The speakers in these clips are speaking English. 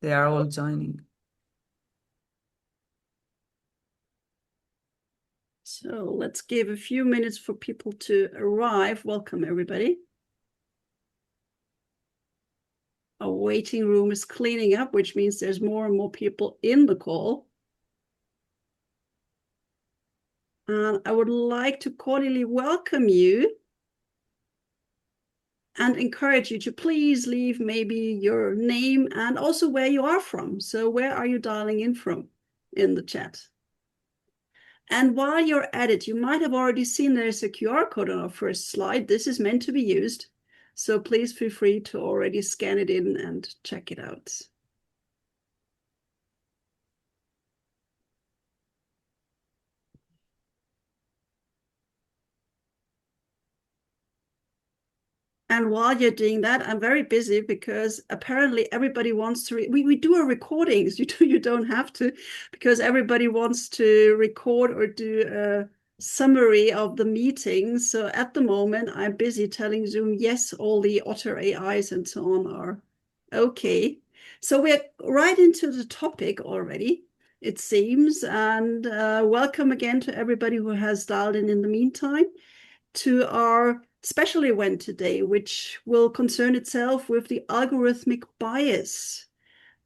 They are all joining. So let's give a few minutes for people to arrive. Welcome, everybody. Our waiting room is cleaning up, which means there's more and more people in the call. And I would like to cordially welcome you and encourage you to please leave maybe your name and also where you are from. So where are you dialing in from in the chat? And while you're at it, you might have already seen there's a QR code on our first slide. This is meant to be used. So please feel free to already scan it in and check it out. And while you're doing that, I'm very busy because apparently everybody wants to, we do our recordings. You don't have to, because everybody wants to record or do a summary of the meeting. So at the moment, I'm busy telling Zoom, yes, all the Otter AIs and so on are okay. So we're right into the topic already, it seems. And welcome again to everybody who has dialed in the meantime to our special event today, which will concern itself with the algorithmic bias,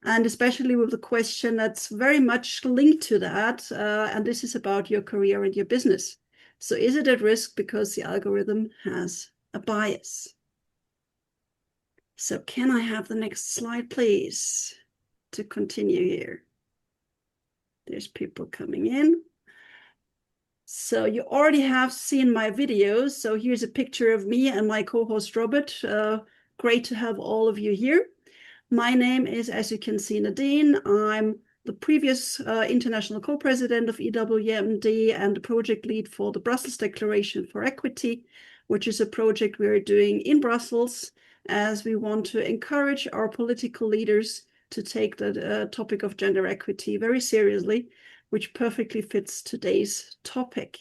and especially with the question that's very much linked to that. And this is about your career and your business. So is it at risk because the algorithm has a bias? So can I have the next slide, please, to continue here? There's people coming in. So you already have seen my videos. So here's a picture of me and my co-host Robert. Great to have all of you here. My name is, as you can see, Nadine. I'm the previous international co-president of EWMD and the project lead for the Brussels Declaration for Equity, which is a project we're doing in Brussels as we want to encourage our political leaders to take the topic of gender equity very seriously, which perfectly fits today's topic.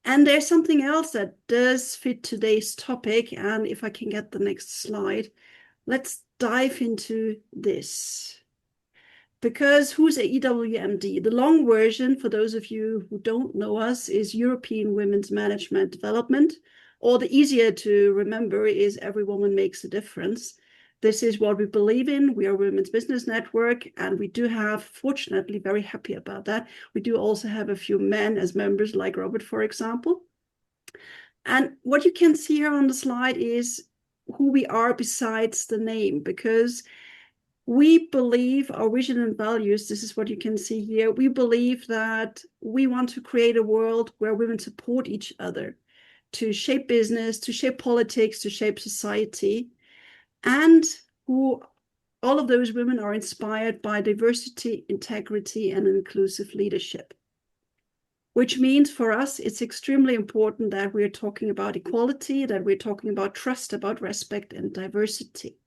And there's something else that does fit today's topic. And if I can get the next slide, let's dive into this. Because who's a EWMD? The long version, for those of you who don't know us, is European Women's Management Development, or the easier to remember is Every Woman Makes a Difference. This is what we believe in. We are a women's business network, and we do have, fortunately, very happy about that. We do also have a few men as members, like Robert, for example. And what you can see here on the slide is who we are besides the name, because we believe our vision and values, this is what you can see here. We believe that we want to create a world where women support each other to shape business, to shape politics, to shape society, and who all of those women are inspired by diversity, integrity, and inclusive leadership. Which means for us, it's extremely important that we're talking about equality, that we're talking about trust, about respect, and diversity.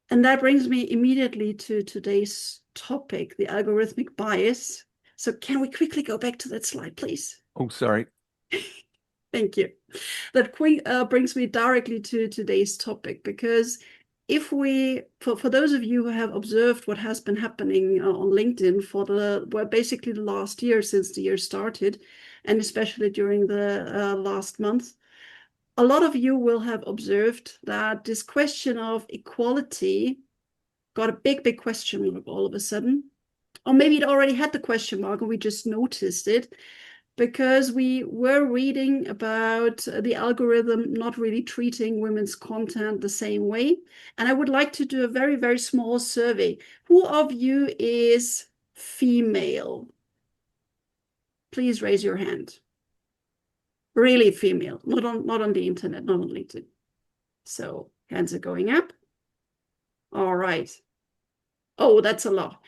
And that brings me immediately to today's topic, the algorithmic bias. So can we quickly go back to that slide, please? Oh, sorry. Thank you. That brings me directly to today's topic, because if we, for those of you who have observed what has been happening on LinkedIn for basically the last year since the year started, and especially during the last month, a lot of you will have observed that this question of equality got a big question mark all of a sudden. Or maybe it already had the question mark and we just noticed it, because we were reading about the algorithm not really treating women's content the same way. And I would like to do a very, very small survey. Who of you is female? Please raise your hand. Really female, not on the internet, not on LinkedIn. So hands are going up. All right. Oh, that's a lot.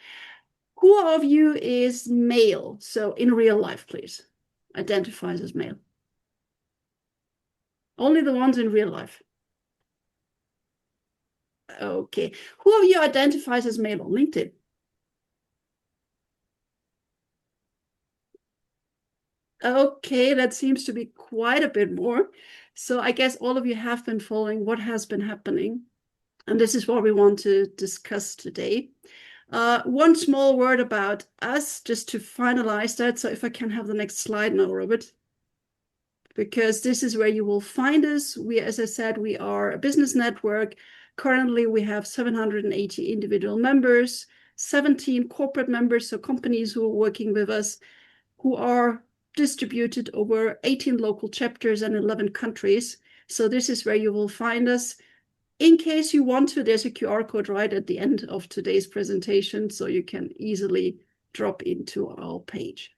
Who of you is male? So in real life, please. Identifies as male. Only the ones in real life. Okay. Who of you identifies as male on LinkedIn? Okay, that seems to be quite a bit more. So I guess all of you have been following what has been happening. And this is what we want to discuss today. One small word about us, just to finalize that. So if I can have the next slide now, Robert, because this is where you will find us. We, as I said, we are a business network. Currently, we have 780 individual members, 17 corporate members, so companies who are working with us, who are distributed over 18 local chapters and 11 countries. So this is where you will find us. In case you want to, there's a QR code right at the end of today's presentation, so you can easily drop into our page.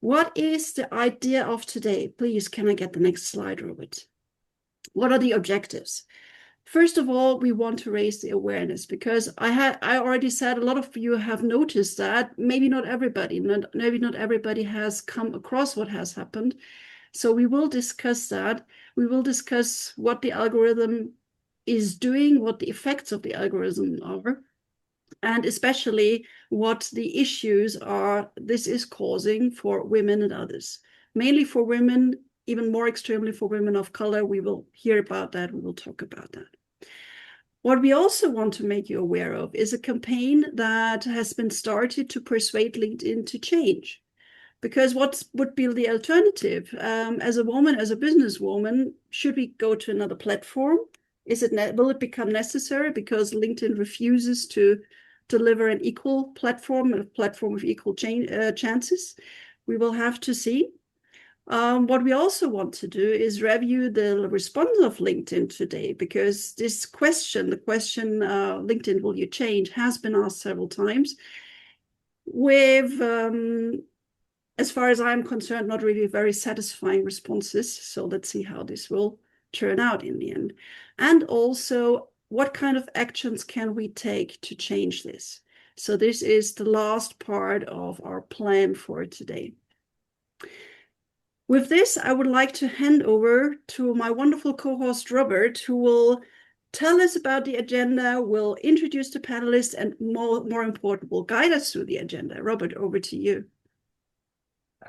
What is the idea of today? Please, can I get the next slide, Robert? What are the objectives? First of all, we want to raise the awareness, because I already said a lot of you have noticed that maybe not everybody has come across what has happened. So we will discuss that. We will discuss what the algorithm is doing, what the effects of the algorithm are, and especially what the issues are this is causing for women and others. Mainly for women, even more extremely for women of color. We will hear about that. We will talk about that. What we also want to make you aware of is a campaign that has been started to persuade LinkedIn to change. Because what would be the alternative? As a woman, as a businesswoman, should we go to another platform? Will it become necessary because LinkedIn refuses to deliver an equal platform, a platform with equal chances? We will have to see. What we also want to do is review the response of LinkedIn today, because this question, the question, LinkedIn, will you change, has been asked several times with, as far as I'm concerned, not really very satisfying responses. So let's see how this will turn out in the end. And also, what kind of actions can we take to change this? So this is the last part of our plan for today. With this, I would like to hand over to my wonderful co-host, Robert, who will tell us about the agenda, will introduce the panelists, and more important, will guide us through the agenda. Robert, over to you.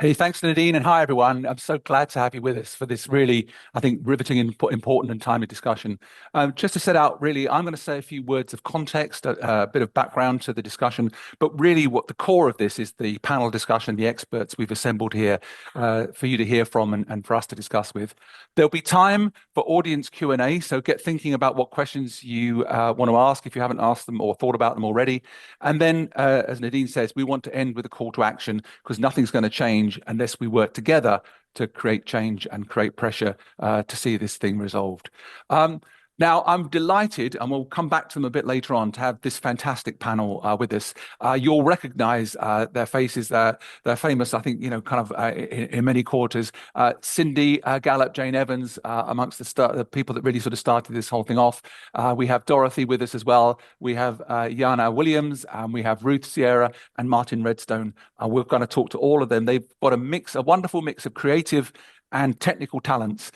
Hey, thanks, Nadine, and hi, everyone. I'm so glad to have you with us for this really, I think, riveting, important and timely discussion. Just to set out, really, I'm going to say a few words of context, a bit of background to the discussion, but really what the core of this is the panel discussion, the experts we've assembled here for you to hear from and for us to discuss with. There'll be time for audience Q&A, so get thinking about what questions you want to ask if you haven't asked them or thought about them already. And then, as Nadine says, we want to end with a call to action, because nothing's going to change unless we work together to create change and create pressure to see this thing resolved. Now, I'm delighted, and we'll come back to them a bit later on, to have this fantastic panel with us. You'll recognize their faces. They're famous, I think, kind of in many quarters. Cindy Gallop, Jane Evans, amongst the people that really sort of started this whole thing off. We have Dorothy with us as well. We have Yana Williams, and we have Ruth Sierra and Martin Redstone. We're going to talk to all of them. They've got a wonderful mix of creative and technical talents,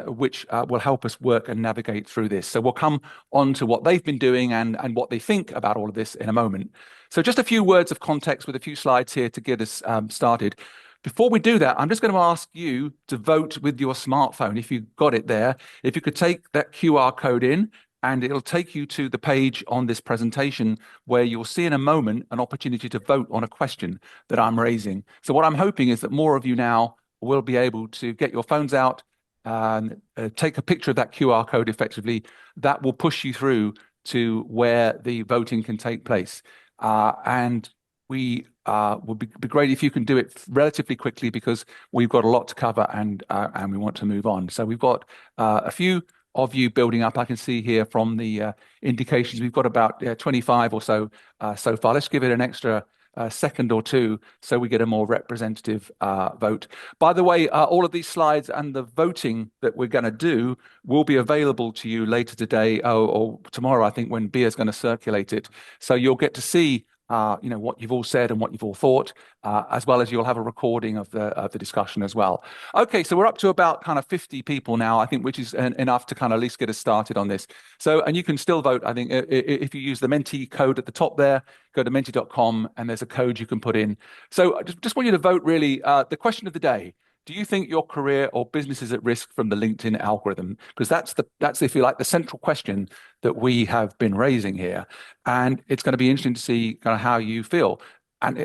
which will help us work and navigate through this. So we'll come on to what they've been doing and what they think about all of this in a moment. So just a few words of context with a few slides here to get us started. Before we do that, I'm just going to ask you to vote with your smartphone, if you've got it there. If you could take that QR code in, and it'll take you to the page on this presentation where you'll see in a moment an opportunity to vote on a question that I'm raising. So what I'm hoping is that more of you now will be able to get your phones out and take a picture of that QR code effectively. That will push you through to where the voting can take place. And we would be great if you can do it relatively quickly, because we've got a lot to cover and we want to move on. So we've got a few of you building up. I can see here from the indications, we've got about 25 or so so far. Let's give it an extra second or two so we get a more representative vote. By the way, all of these slides and the voting that we're going to do will be available to you later today or tomorrow, I think, when Bia's going to circulate it. So you'll get to see what you've all said and what you've all thought, as well as you'll have a recording of the discussion as well. Okay, so we're up to about kind of 50 people now, I think, which is enough to kind of at least get us started on this. So, and you can still vote, I think, if you use the Menti code at the top there, go to menti.com, and there's a code you can put in. So I just want you to vote, really. The question of the day: do you think your career or business is at risk from the LinkedIn algorithm? Because that's if you like the central question that we have been raising here, and it's going to be interesting to see kind of how you feel. And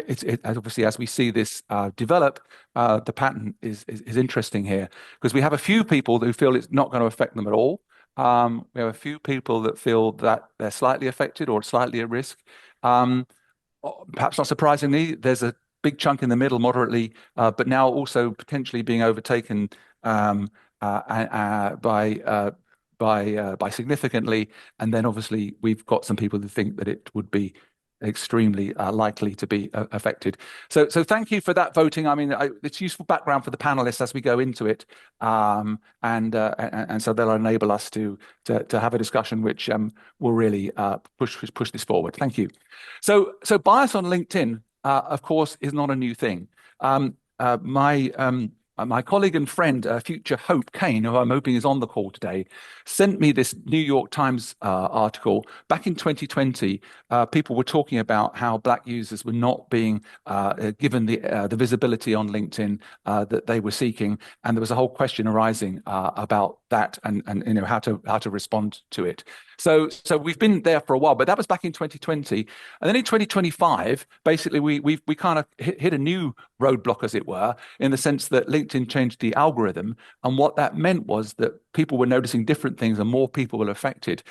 obviously, as we see this develop, the pattern is interesting here, because we have a few people who feel it's not going to affect them at all. We have a few people that feel that they're slightly affected or slightly at risk. Perhaps not surprisingly, there's a big chunk in the middle, moderately, but now also potentially being overtaken by significantly. And then obviously we've got some people who think that it would be extremely likely to be affected. So thank you for that voting. I mean, it's useful background for the panelists as we go into it, and so they'll enable us to have a discussion which will really push this forward. Thank you. So bias on LinkedIn, of course, is not a new thing. My colleague and friend, future Hope Kane, who I'm hoping is on the call today, sent me this New York Times article. Back in 2020, people were talking about how Black users were not being given the visibility on LinkedIn that they were seeking, and there was a whole question arising about that and how to respond to it. So we've been there for a while, but that was back in 2020, and then in 2025, basically we kind of hit a new roadblock, as it were, in the sense that LinkedIn changed the algorithm, and what that meant was that people were noticing different things and more people were affected.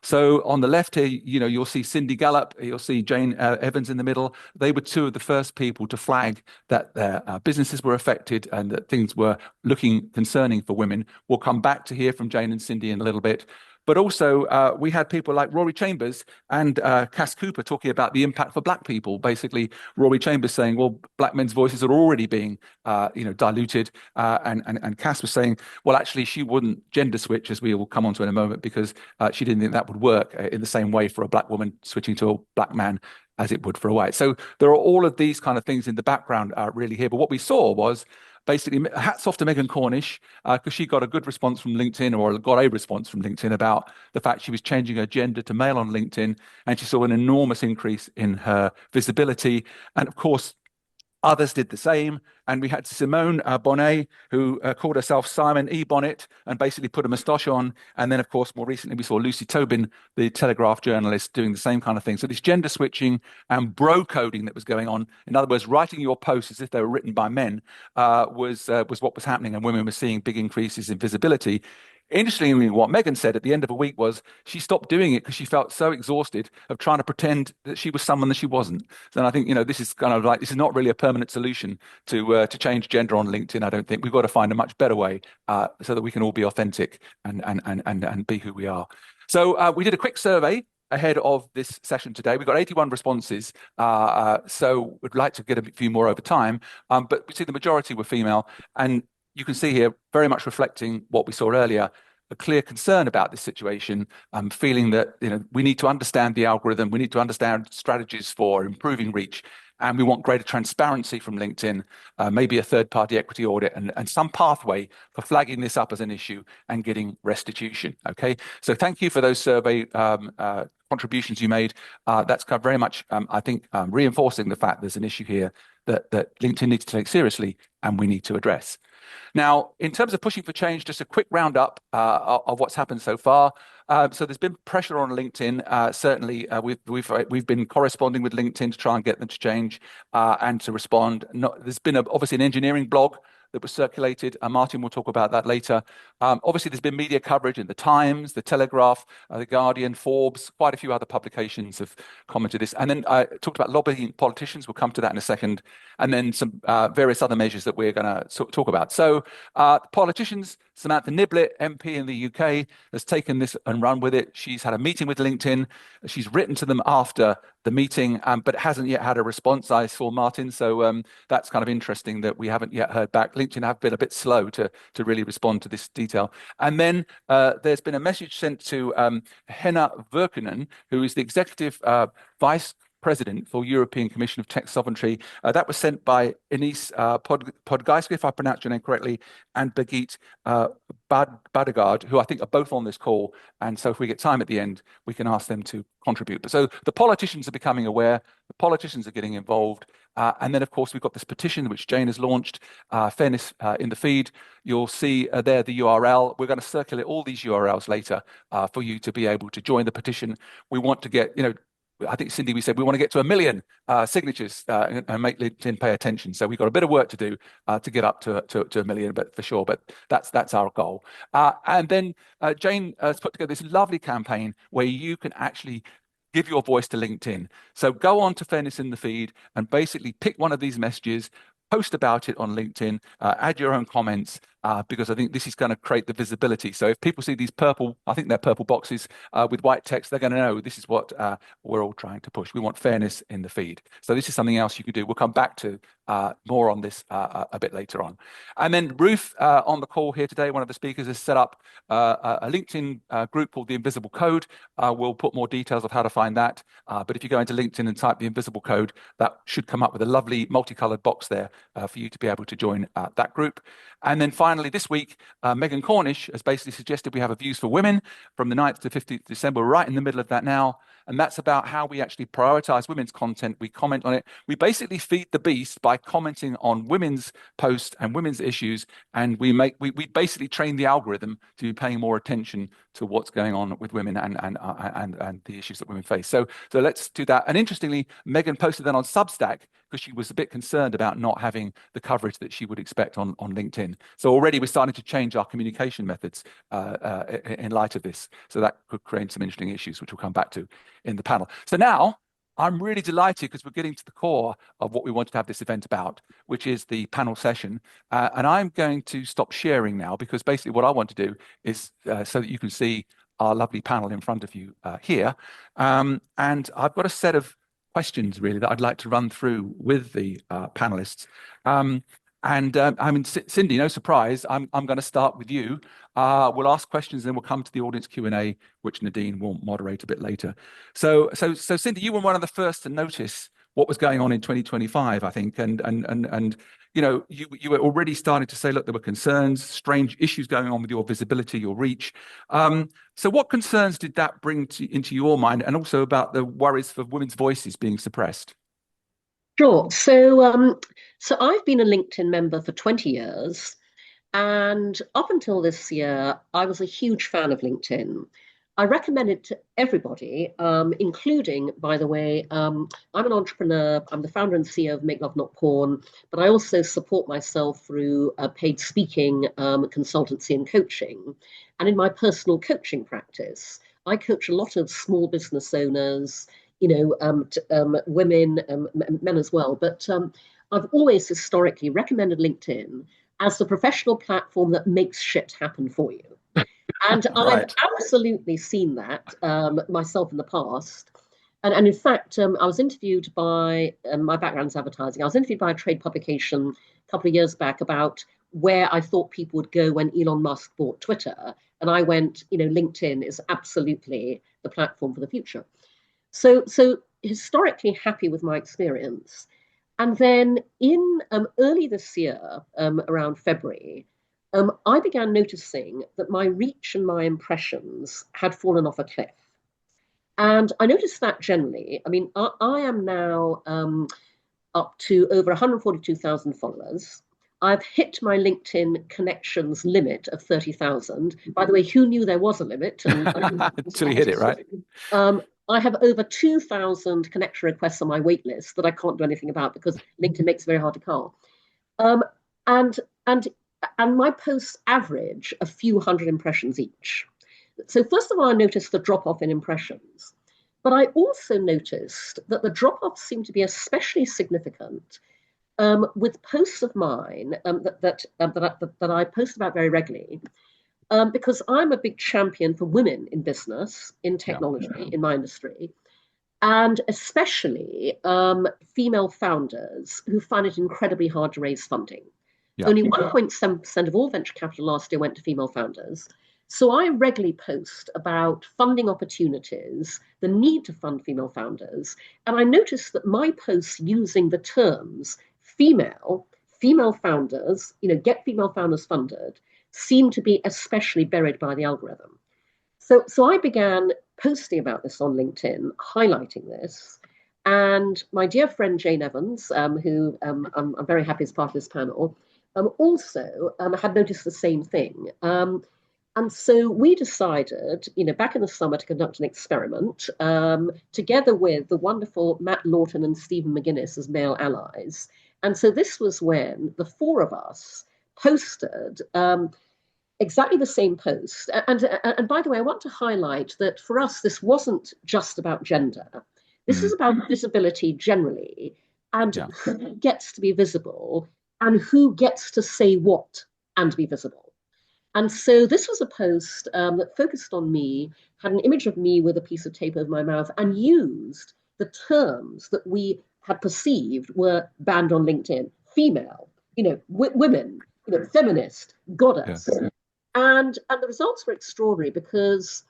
So on the left here, you'll see Cindy Gallop, you'll see Jane Evans in the middle. They were two of the first people to flag that their businesses were affected and that things were looking concerning for women. We'll come back to hear from Jane and Cindy in a little bit. But also, we had people like Rory Chambers and Cass Cooper talking about the impact for Black people. Basically, Rory Chambers saying, well, Black men's voices are already being, diluted. And Cass was saying, well, actually, she wouldn't gender switch, as we will come on to in a moment, because she didn't think that would work in the same way for a Black woman switching to a Black man as it would for a white. So there are all of these kind of things in the background really here. But what we saw was, basically, hats off to Megan Cornish, because she got a good response from LinkedIn, or got a response from LinkedIn about the fact she was changing her gender to male on LinkedIn, and she saw an enormous increase in her visibility. And of course, others did the same. And we had Simone Bonnet, who called herself Simon E. Bonnet and basically put a moustache on. And then, of course, more recently, we saw Lucy Tobin, the Telegraph journalist, doing the same kind of thing. So this gender switching and bro coding that was going on, in other words, writing your posts as if they were written by men, was what was happening. And women were seeing big increases in visibility. Interestingly, what Megan said at the end of a week was she stopped doing it because she felt so exhausted of trying to pretend that she was someone that she wasn't. And I think, this is kind of like, this is not really a permanent solution to change gender on LinkedIn. I don't think we've got to find a much better way so that we can all be authentic and be who we are. So we did a quick survey ahead of this session today. We've got 81 responses, so we'd like to get a few more over time, but we see the majority were female, and you can see here, very much reflecting what we saw earlier, a clear concern about this situation, feeling that we need to understand the algorithm, we need to understand strategies for improving reach, and we want greater transparency from LinkedIn, maybe a third-party equity audit, and some pathway for flagging this up as an issue and getting restitution. Okay, so thank you for those survey contributions you made. That's kind of very much, I think, reinforcing the fact there's an issue here that LinkedIn needs to take seriously and we need to address. Now, in terms of pushing for change, just a quick roundup of what's happened so far. So there's been pressure on LinkedIn. Certainly, we've been corresponding with LinkedIn to try and get them to change and to respond. There's been obviously an engineering blog that was circulated. Martin will talk about that later. Obviously, there's been media coverage in the Times, the Telegraph, the Guardian, Forbes, quite a few other publications have commented this. And then I talked about lobbying politicians. We'll come to that in a second. And then some various other measures that we're going to talk about. So politicians, Samantha Niblett, MP in the UK, has taken this and run with it. She's had a meeting with LinkedIn. She's written to them after the meeting, but hasn't yet had a response, I saw, Martin. So that's kind of interesting that we haven't yet heard back. LinkedIn have been a bit slow to really respond to this detail. And then there's been a message sent to Henna Virkkunen, who is the executive vice president for European Commission of Tech Sovereignty. That was sent by Enis Podgaiski, if I pronounced your name correctly, and Birgit Badegard, who I think are both on this call. And so if we get time at the end, we can ask them to contribute. But so the politicians are becoming aware, the politicians are getting involved, And then, of course, we've got this petition which Jane has launched, Fairness in the Feed. You'll see there the URL. We're going to circulate all these URLs later for you to be able to join the petition. We want to get, I think, Cindy, we said we want to get to 1 million signatures and make LinkedIn pay attention. So we've got a bit of work to do to get up to 1 million, but for sure. But that's our goal. And then Jane has put together this lovely campaign where you can actually give your voice to LinkedIn. So go on to Fairness in the Feed and basically pick one of these messages, post about it on LinkedIn, add your own comments, because I think this is going to create the visibility. So if people see these purple, I think they're purple boxes with white text, they're going to know this is what we're all trying to push. We want fairness in the feed. So this is something else you could do. We'll come back to more on this a bit later on. And then Ruth on the call here today, one of the speakers, has set up a LinkedIn group called The Invisible Code. We'll put more details of how to find that. But if you go into LinkedIn and type The Invisible Code, that should come up with a lovely multicolored box there for you to be able to join that group. And then finally, this week, Megan Cornish has basically suggested we have a Views for Women from the 9th to 15th December. We're right in the middle of that now. And that's about how we actually prioritize women's content. We comment on it. We basically feed the beast by commenting on women's posts and women's issues. And we basically train the algorithm to be paying more attention to what's going on with women and the issues that women face. So let's do that. And interestingly, Megan posted that on Substack because she was a bit concerned about not having the coverage that she would expect on LinkedIn. So already we're starting to change our communication methods in light of this. So that could create some interesting issues, which we'll come back to in the panel. So now I'm really delighted because we're getting to the core of what we wanted to have this event about, which is the panel session. And I'm going to stop sharing now because basically what I want to do is so that you can see our lovely panel in front of you here. And I've got a set of questions really that I'd like to run through with the panelists. I mean, Cindy, no surprise, I'm going to start with you. We'll ask questions, and then we'll come to the audience Q&A, which Nadine will moderate a bit later. So Cindy, you were one of the first to notice what was going on in 2025, I think, and you were already starting to say, look, there were concerns, strange issues going on with your visibility, your reach. So what concerns did that bring into your mind, and also about the worries for women's voices being suppressed? Sure. So I've been a LinkedIn member for 20 years. And up until this year, I was a huge fan of LinkedIn. I recommend it to everybody, including, by the way, I'm an entrepreneur. I'm the founder and CEO of MakeLoveNotPorn, but I also support myself through paid speaking, consultancy and coaching. And in my personal coaching practice, I coach a lot of small business owners, women, men as well. But I've always historically recommended LinkedIn as the professional platform that makes shit happen for you. And Right. I've absolutely seen that myself in the past. And in fact, I was interviewed by, my background's advertising, I was interviewed by a trade publication a couple of years back about where I thought people would go when Elon Musk bought Twitter. And I went, LinkedIn is absolutely the platform for the future. So historically happy with my experience. And then in early this year, around February, I began noticing that my reach and my impressions had fallen off a cliff. And I noticed that generally. I mean, I am now up to over 142,000 followers. I've hit my LinkedIn connections limit of 30,000. By the way, who knew there was a limit? Until you hit it, right? I have over 2,000 connection requests on my wait list that I can't do anything about because LinkedIn makes it very hard to call. And my posts average a few hundred impressions each. So first of all, I noticed the drop-off in impressions. But I also noticed that the drop-off seemed to be especially significant with posts of mine that I post about very regularly. Because I'm a big champion for women in business, in technology, in my industry, and especially female founders who find it incredibly hard to raise funding. Yeah. Only 1.7% of all venture capital last year went to female founders. So I regularly post about funding opportunities, the need to fund female founders. And I noticed that my posts using the terms female founders, get female founders funded, seemed to be especially buried by the algorithm. So I began posting about this on LinkedIn, highlighting this. And my dear friend Jane Evans, who I'm very happy is part of this panel, also had noticed the same thing. And so we decided, back in the summer to conduct an experiment together with the wonderful Matt Lawton and Stephen McGuinness as male allies. And so this was when the four of us posted exactly the same post. And by the way, I want to highlight that for us, this wasn't just about gender. This is about visibility generally, and who gets to be visible and who gets to say what and be visible. And so this was a post that focused on me, had an image of me with a piece of tape over my mouth, and used the terms that we had perceived were banned on LinkedIn: female, women, feminist, goddess. Yeah. And the results were extraordinary because,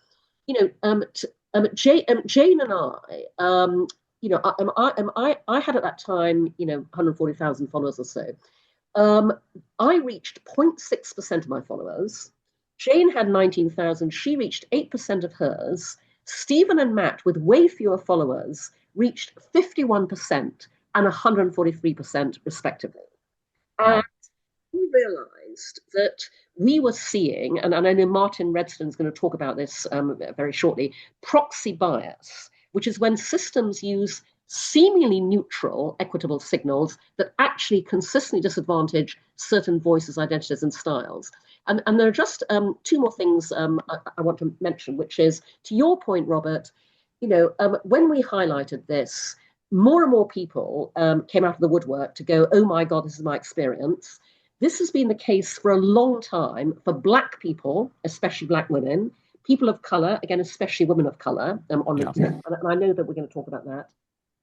Jane and I had at that time, 140,000 followers or so. I reached 0.6% of my followers. Jane had 19,000. She reached 8% of hers. Stephen and Matt, with way fewer followers, reached 51% and 143% respectively. And we realized that we were seeing, and I know Martin Redston is going to talk about this very shortly, proxy bias, which is when systems use seemingly neutral, equitable signals that actually consistently disadvantage certain voices, identities, and styles. And there are just two more things I want to mention, which is, to your point, Robert, when we highlighted this, more and more people came out of the woodwork to go, oh my God, this is my experience. This has been the case for a long time for Black people, especially Black women, people of color, again, especially women of color on LinkedIn. And I know that we're going to talk about that.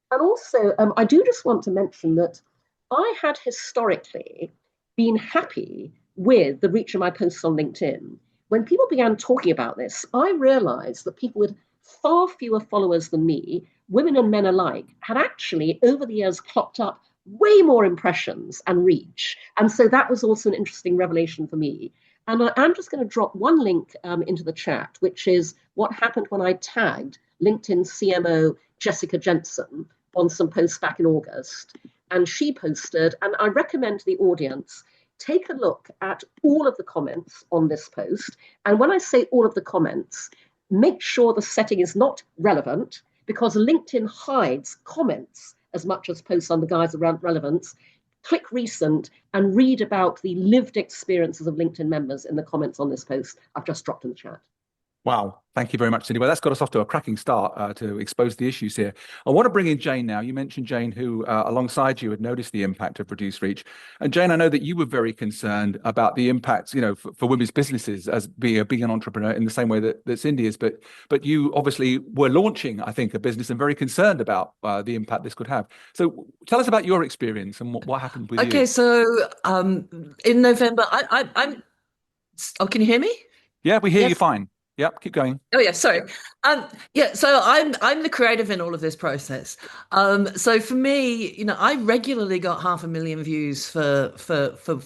And also, I do just want to mention that I had historically been happy with the reach of my posts on LinkedIn. When people began talking about this, I realized that people with far fewer followers than me, women and men alike, had actually over the years clocked up way more impressions and reach. And so that was also an interesting revelation for me. And I'm just going to drop one link into the chat, which is what happened when I tagged LinkedIn CMO Jessica Jensen on some posts back in August. And she posted, and I recommend to the audience, take a look at all of the comments on this post. And when I say all of the comments, make sure the setting is not relevant, because LinkedIn hides comments as much as posts on the guise of relevance. Click recent and read about the lived experiences of LinkedIn members in the comments on this post I've just dropped in the chat. Wow. Thank you very much, Cindy. Well, that's got us off to a cracking start to expose the issues here. I want to bring in Jane now. You mentioned Jane, who alongside you had noticed the impact of reduced reach. And Jane, I know that you were very concerned about the impacts, for women's businesses as being an entrepreneur in the same way that Cindy is. But you obviously were launching, I think, a business and very concerned about the impact this could have. So tell us about your experience and what happened with you. Okay, so in November, I'm. Oh, can you hear me? Yeah, we hear you fine. Yep, keep going. Oh yeah, sorry. So I'm the creative in all of this process. So for me, I regularly got 500,000 views for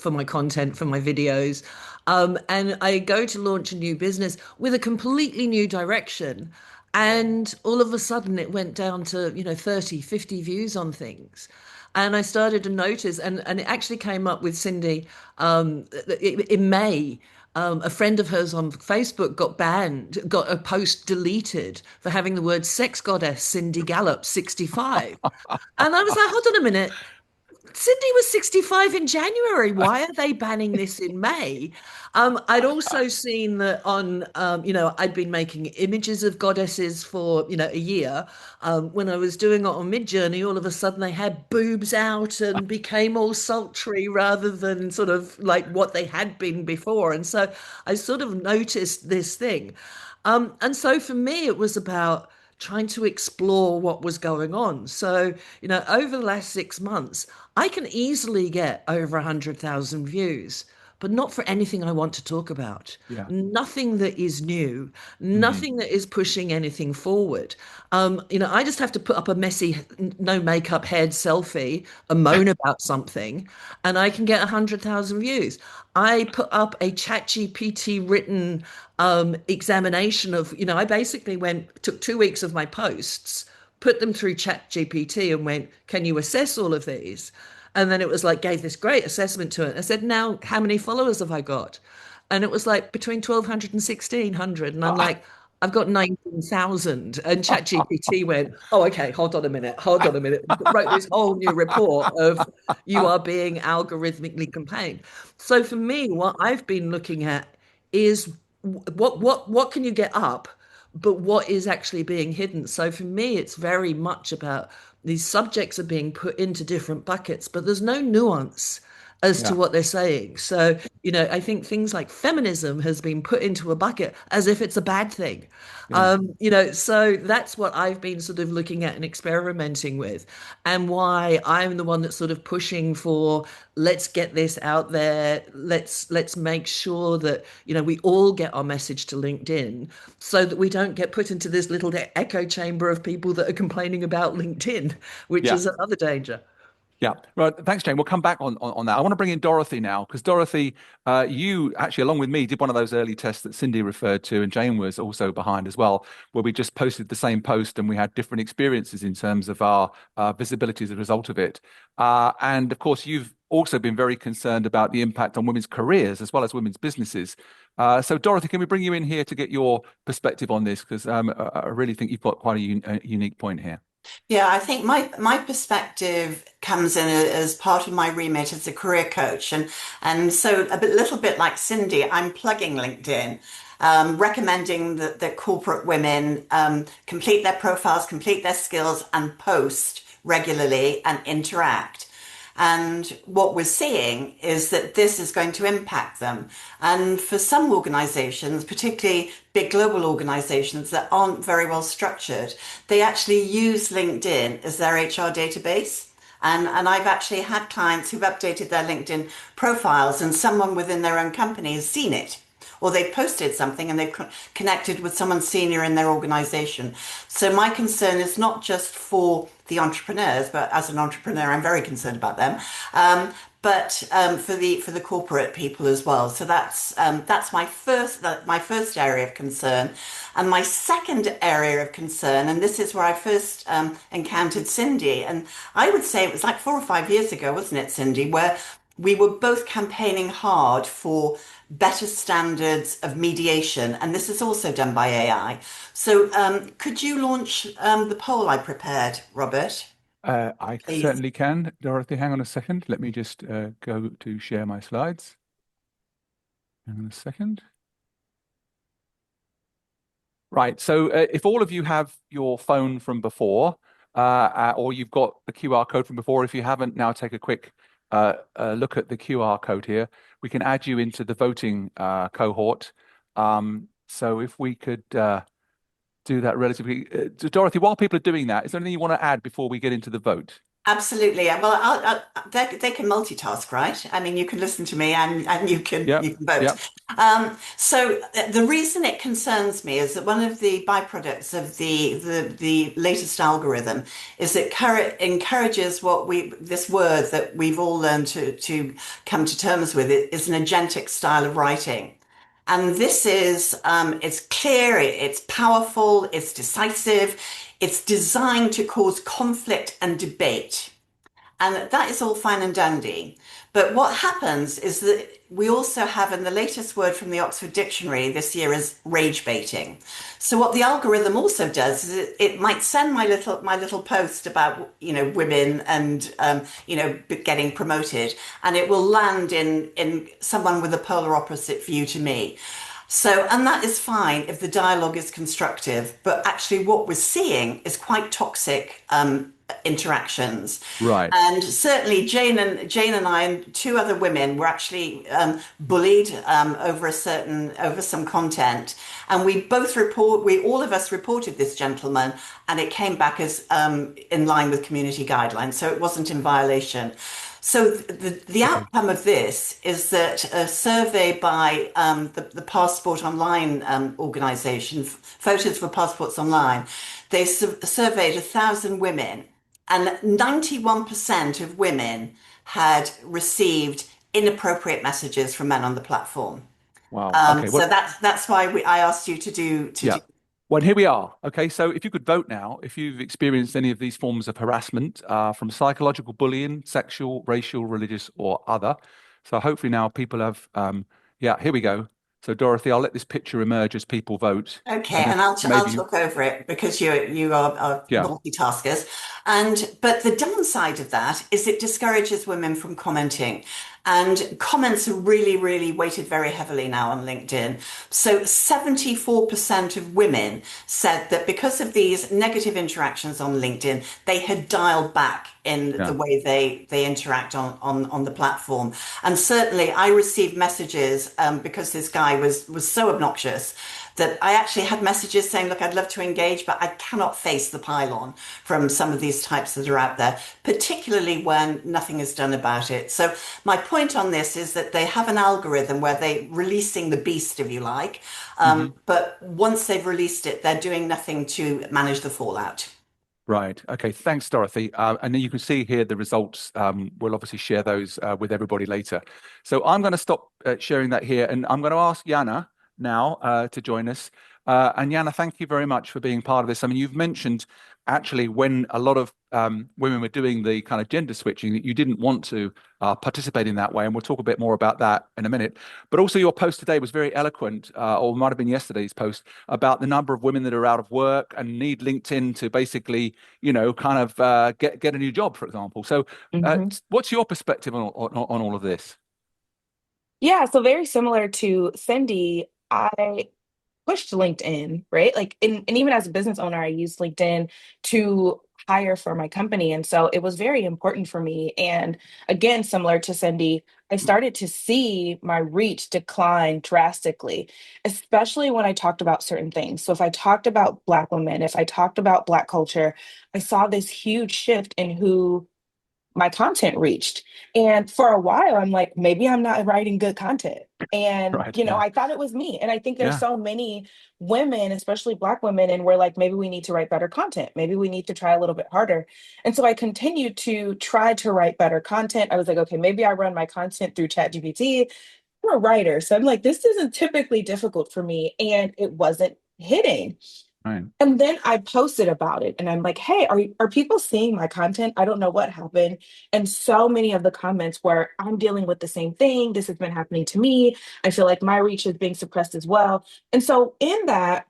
my content, for my videos. And I go to launch a new business with a completely new direction. And all of a sudden it went down to, 30, 50 views on things. And I started to notice, and it actually came up with Cindy in May. A friend of hers on Facebook got a post deleted for having the word sex goddess Cindy Gallop 65. And I was like, hold on a minute. Cindy was 65 in January. Why are they banning this in May? I'd also seen that on, I'd been making images of goddesses for, a year. When I was doing it on Midjourney, all of a sudden they had boobs out and became all sultry rather than sort of like what they had been before. And so I sort of noticed this thing. And so for me, it was about trying to explore what was going on. So, over the last 6 months, I can easily get over 100,000 views, but not for anything I want to talk about. Yeah. Nothing that is new, nothing that is pushing anything forward. I just have to put up a messy, no makeup head selfie, a moan about something, and I can get 100,000 views. I put up a ChatGPT written examination of, I basically took 2 weeks of my posts, put them through ChatGPT and went, can you assess all of these? And then it was like, gave this great assessment to it. I said, now, how many followers have I got? And it was like between 1,200 and 1,600. And I'm like, I've got 19,000. And ChatGPT went, oh, okay, hold on a minute. Wrote this whole new report of you are being algorithmically campaigned. So for me, what I've been looking at is what can you get up, but what is actually being hidden. So for me, it's very much about these subjects are being put into different buckets, but there's no nuance as to what they're saying. So, I think things like feminism has been put into a bucket as if it's a bad thing. So that's what I've been sort of looking at and experimenting with, and why I'm the one that's sort of pushing for, let's get this out there. Let's make sure that, we all get our message to LinkedIn so that we don't get put into this little echo chamber of people that are complaining about LinkedIn, which is another danger. Yeah, right. Thanks, Jane. We'll come back on that. I want to bring in Dorothy now, because Dorothy, you actually, along with me, did one of those early tests that Cindy referred to, and Jane was also behind as well, where we just posted the same post and we had different experiences in terms of our visibility as a result of it. And of course, you've also been very concerned about the impact on women's careers as well as women's businesses. So Dorothy, can we bring you in here to get your perspective on this? Because I really think you've got quite a unique point here. Yeah, I think my perspective comes in as part of my remit as a career coach, and so little bit like Cindy, I'm plugging LinkedIn, recommending that corporate women complete their profiles, complete their skills, and post regularly and interact. And what we're seeing is that this is going to impact them. And for some organizations, particularly big global organizations that aren't very well structured, they actually use LinkedIn as their HR database. And I've actually had clients who've updated their LinkedIn profiles and someone within their own company has seen it, or they've posted something and they've connected with someone senior in their organization. So my concern is not just for the entrepreneurs, but as an entrepreneur, I'm very concerned about them, but for the corporate people as well. So that's my first area of concern. And my second area of concern, and this is where I first encountered Cindy, and I would say it was like 4 or 5 years ago, wasn't it, Cindy, where we were both campaigning hard for better standards of mediation, and this is also done by AI. So could you launch the poll I prepared, Robert? I Please. certainly can. Dorothy, hang on a second. Let me just go to share my slides. Hang on a second. Right, so if all of you have your phone from before, or you've got the QR code from before, if you haven't, now take a quick look at the QR code here. We can add you into the voting cohort. So if we could do that relatively. Dorothy, while people are doing that, is there anything you want to add before we get into the vote? Absolutely. Well, they can multitask, right? I mean, you can listen to me and you can vote. So the reason it concerns me is that one of the byproducts of the latest algorithm is it encourages this word that we've all learned to come to terms with. It is an agentic style of writing. And this is, it's clear, it's powerful, it's decisive, it's designed to cause conflict and debate. And that is all fine and dandy. But what happens is that we also have, in the latest word from the Oxford Dictionary this year, is rage baiting. So what the algorithm also does is it might send my little post about, women and, getting promoted, and it will land in someone with a polar opposite view to me. So, and that is fine if the dialogue is constructive, but actually what we're seeing is quite toxic interactions. Right. And certainly Jane and I and 2 other women were actually bullied over some content. And all of us reported this gentleman, and it came back as in line with community guidelines. So it wasn't in violation. So the outcome of this is that a survey by the Passport Online organization, Photos for Passports Online, they surveyed 1,000 women, and 91% of women had received inappropriate messages from men on the platform. Wow. Okay. So that's why I asked you to do Well, here we are. Okay, so if you could vote now, if you've experienced any of these forms of harassment, from psychological bullying, sexual, racial, religious, or other. So hopefully now people have, yeah, here we go. So Dorothy, I'll let this picture emerge as people vote. Okay, And then and I'll maybe, talk over it because you are yeah, multitaskers. But the downside of that is it discourages women from commenting. And comments are really weighted very heavily now on LinkedIn. So 74% of women said that because of these negative interactions on LinkedIn, they had dialed back in the yeah, way they interact on the platform. And certainly I received messages because this guy was so obnoxious that I actually had messages saying, look, I'd love to engage, but I cannot face the pylon from some of these types that are out there, particularly when nothing is done about it. So my point on this is that they have an algorithm where they're releasing the beast, if you like. But once they've released it, they're doing nothing to manage the fallout. right. Okay, thanks, Dorothy. And then you can see here the results. We'll obviously share those with everybody later. So I'm going to stop sharing that here, and I'm going to ask Yana now to join us. And Yana, thank you very much for being part of this. I mean, you've mentioned actually when a lot of women were doing the kind of gender switching that you didn't want to participate in that way, and we'll talk a bit more about that in a minute. But also your post today was very eloquent, or might have been yesterday's post, about the number of women that are out of work and need LinkedIn to basically, kind of get a new job, for example. So what's your perspective on all of this? Yeah, so very similar to Cindy, I pushed LinkedIn, right? Like, and even as a business owner, I used LinkedIn to hire for my company. And so it was very important for me. And again, similar to Cindy, I started to see my reach decline drastically, especially when I talked about certain things. So if I talked about Black women, if I talked about Black culture, I saw this huge shift in who my content reached. And for a while, I'm like, maybe I'm not writing good content. And, Right. Yeah. I thought it was me. And I think there's Yeah. so many women, especially Black women, and we're like, maybe we need to write better content. Maybe we need to try a little bit harder. And so I continued to try to write better content. I was like, okay, maybe I run my content through ChatGPT. I'm a writer. So I'm like, this isn't typically difficult for me. And it wasn't hitting. Right. And then I posted about it and I'm like, hey, are people seeing my content? I don't know what happened. And so many of the comments were, I'm dealing with the same thing. This has been happening to me. I feel like my reach is being suppressed as well. And so in that,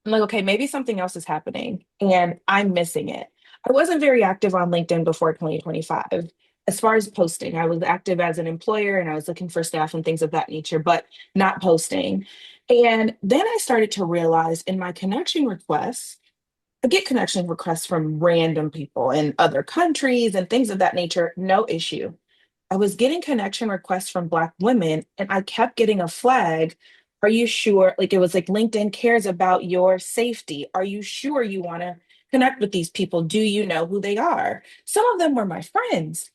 I'm like, okay, maybe something else is happening and I'm missing it. I wasn't very active on LinkedIn before 2025. As far as posting, I was active as an employer and I was looking for staff and things of that nature, but not posting. And then I started to realize in my connection requests, I get connection requests from random people in other countries and things of that nature, no issue. I was getting connection requests from Black women and I kept getting a flag. Are you sure? Like it was like LinkedIn cares about your safety. Are you sure you want to connect with these people? Do you know who they are? Some of them were my friends.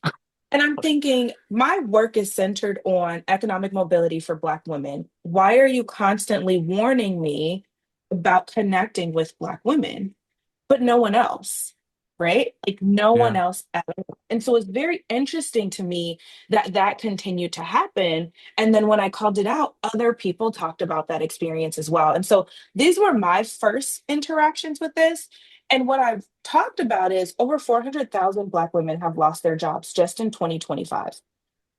And I'm thinking, my work is centered on economic mobility for Black women. Why are you constantly warning me about connecting with Black women, but no one else, right? Like no one Yeah. else at all. And so it's very interesting to me that that continued to happen. And then when I called it out, other people talked about that experience as well. And so these were my first interactions with this. And what I've talked about is over 400,000 Black women have lost their jobs just in 2025.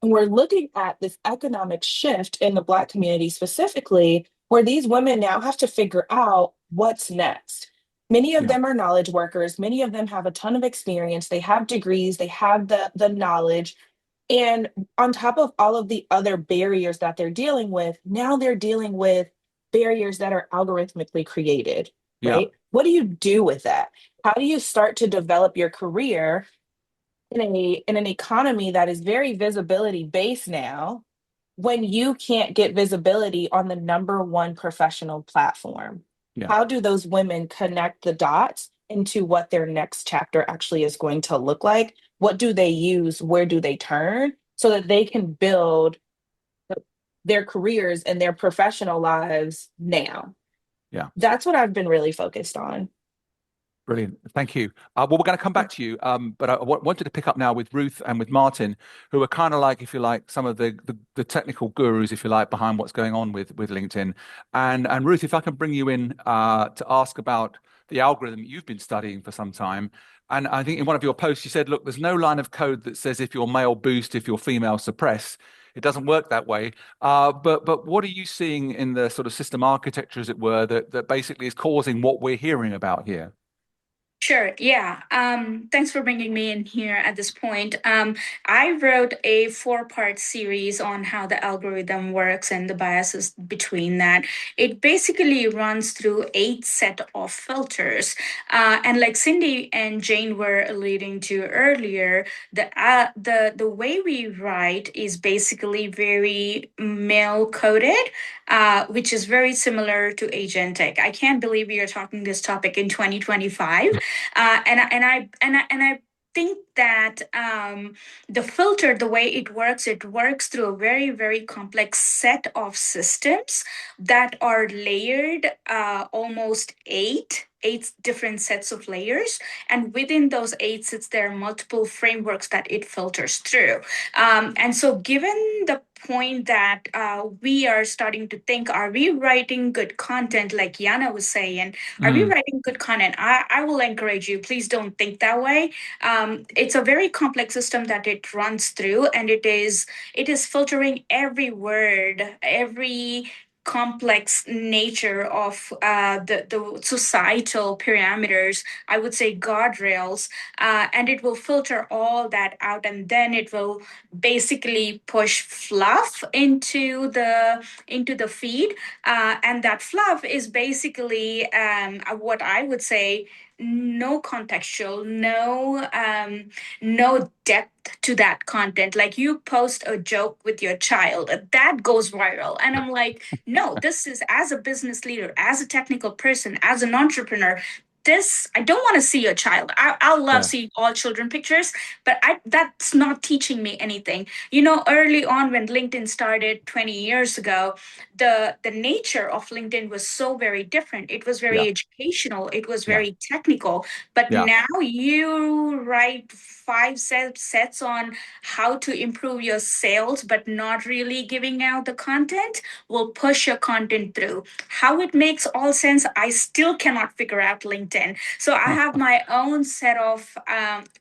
And we're looking at this economic shift in the Black community specifically, where these women now have to figure out what's next. Many of Yeah. them are knowledge workers. Many of them have a ton of experience. They have degrees. They have the knowledge. And on top of all of the other barriers that they're dealing with, now they're dealing with barriers that are algorithmically created, Yeah. right? What do you do with that? How do you start to develop your career in an economy that is very visibility based now when you can't get visibility on the number one professional platform? Yeah. How do those women connect the dots into what their next chapter actually is going to look like? What do they use? Where do they turn so that they can build their careers and their professional lives now? Yeah. That's what I've been really focused on. Brilliant. Thank you. Well, we're going to come back to you, but I wanted to pick up now with Ruth and with Martin, who are kind of like, if you like, some of the technical gurus, if you like, behind what's going on with LinkedIn. And Ruth, if I can bring you in to ask about the algorithm you've been studying for some time. And I think in one of your posts, you said, look, there's no line of code that says if you're male, boost, if you're female, suppress. It doesn't work that way. But what are you seeing in the sort of system architecture, as it were, that basically is causing what we're hearing about here? Sure. Yeah. Thanks for bringing me in here at this point. I wrote a 4-part series on how the algorithm works and the biases between that. It basically runs through 8 set of filters. And like Cindy and Jane were alluding to earlier, the way we write is basically very male coded, which is very similar to agentic. I can't believe we are talking this topic in 2025. And I think that the filter, the way it works through a very, very complex set of systems that are layered, almost eight different sets of layers. And within those 8 sets, there are multiple frameworks that it filters through. And so given the point that we are starting to think, are we writing good content, like Yana was saying, are we writing good content? I will encourage you, please don't think that way. It's a very complex system that it runs through, and it is filtering every word, every complex nature of the societal parameters, I would say guardrails, and it will filter all that out, and then it will basically push fluff into the feed, and that fluff is basically what I would say no contextual, no depth to that content. Like you post a joke with your child, that goes viral. And I'm like, no, this is, as a business leader, as a technical person, as an entrepreneur, this, I don't want to see a child. I love seeing all children pictures, but that's not teaching me anything. Early on when LinkedIn started 20 years ago, the nature of LinkedIn was so very different. It was very educational. It was very technical. But now you write 5 sets on how to improve your sales, but not really giving out the content, will push your content through. How it makes all sense, I still cannot figure out LinkedIn. So I have my own set of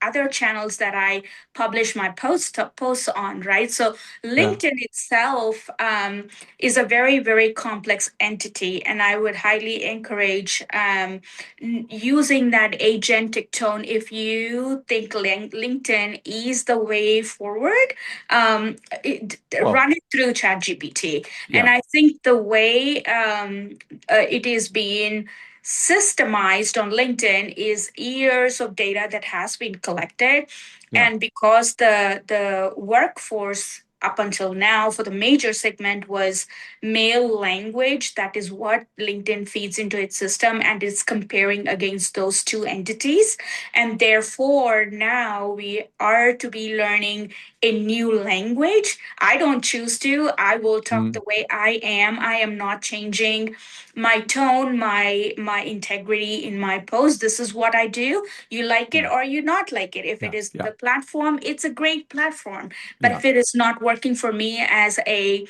other channels that I publish my posts on, right? So LinkedIn itself is a very, very complex entity, and I would highly encourage using that agentic tone. If you think LinkedIn is the way forward, run it through ChatGPT. And I think the way it is being systemized on LinkedIn is years of data that has been collected. And because the workforce up until now for the major segment was male language, that is what LinkedIn feeds into its system, and it's comparing against those 2 entities. And therefore, now we are to be learning a new language. I don't choose to. I will talk the way I am. I am not changing my tone, my integrity in my post. This is what I do. You like it or you not like it. If it is the platform, it's a great platform. But if it is not working for me as a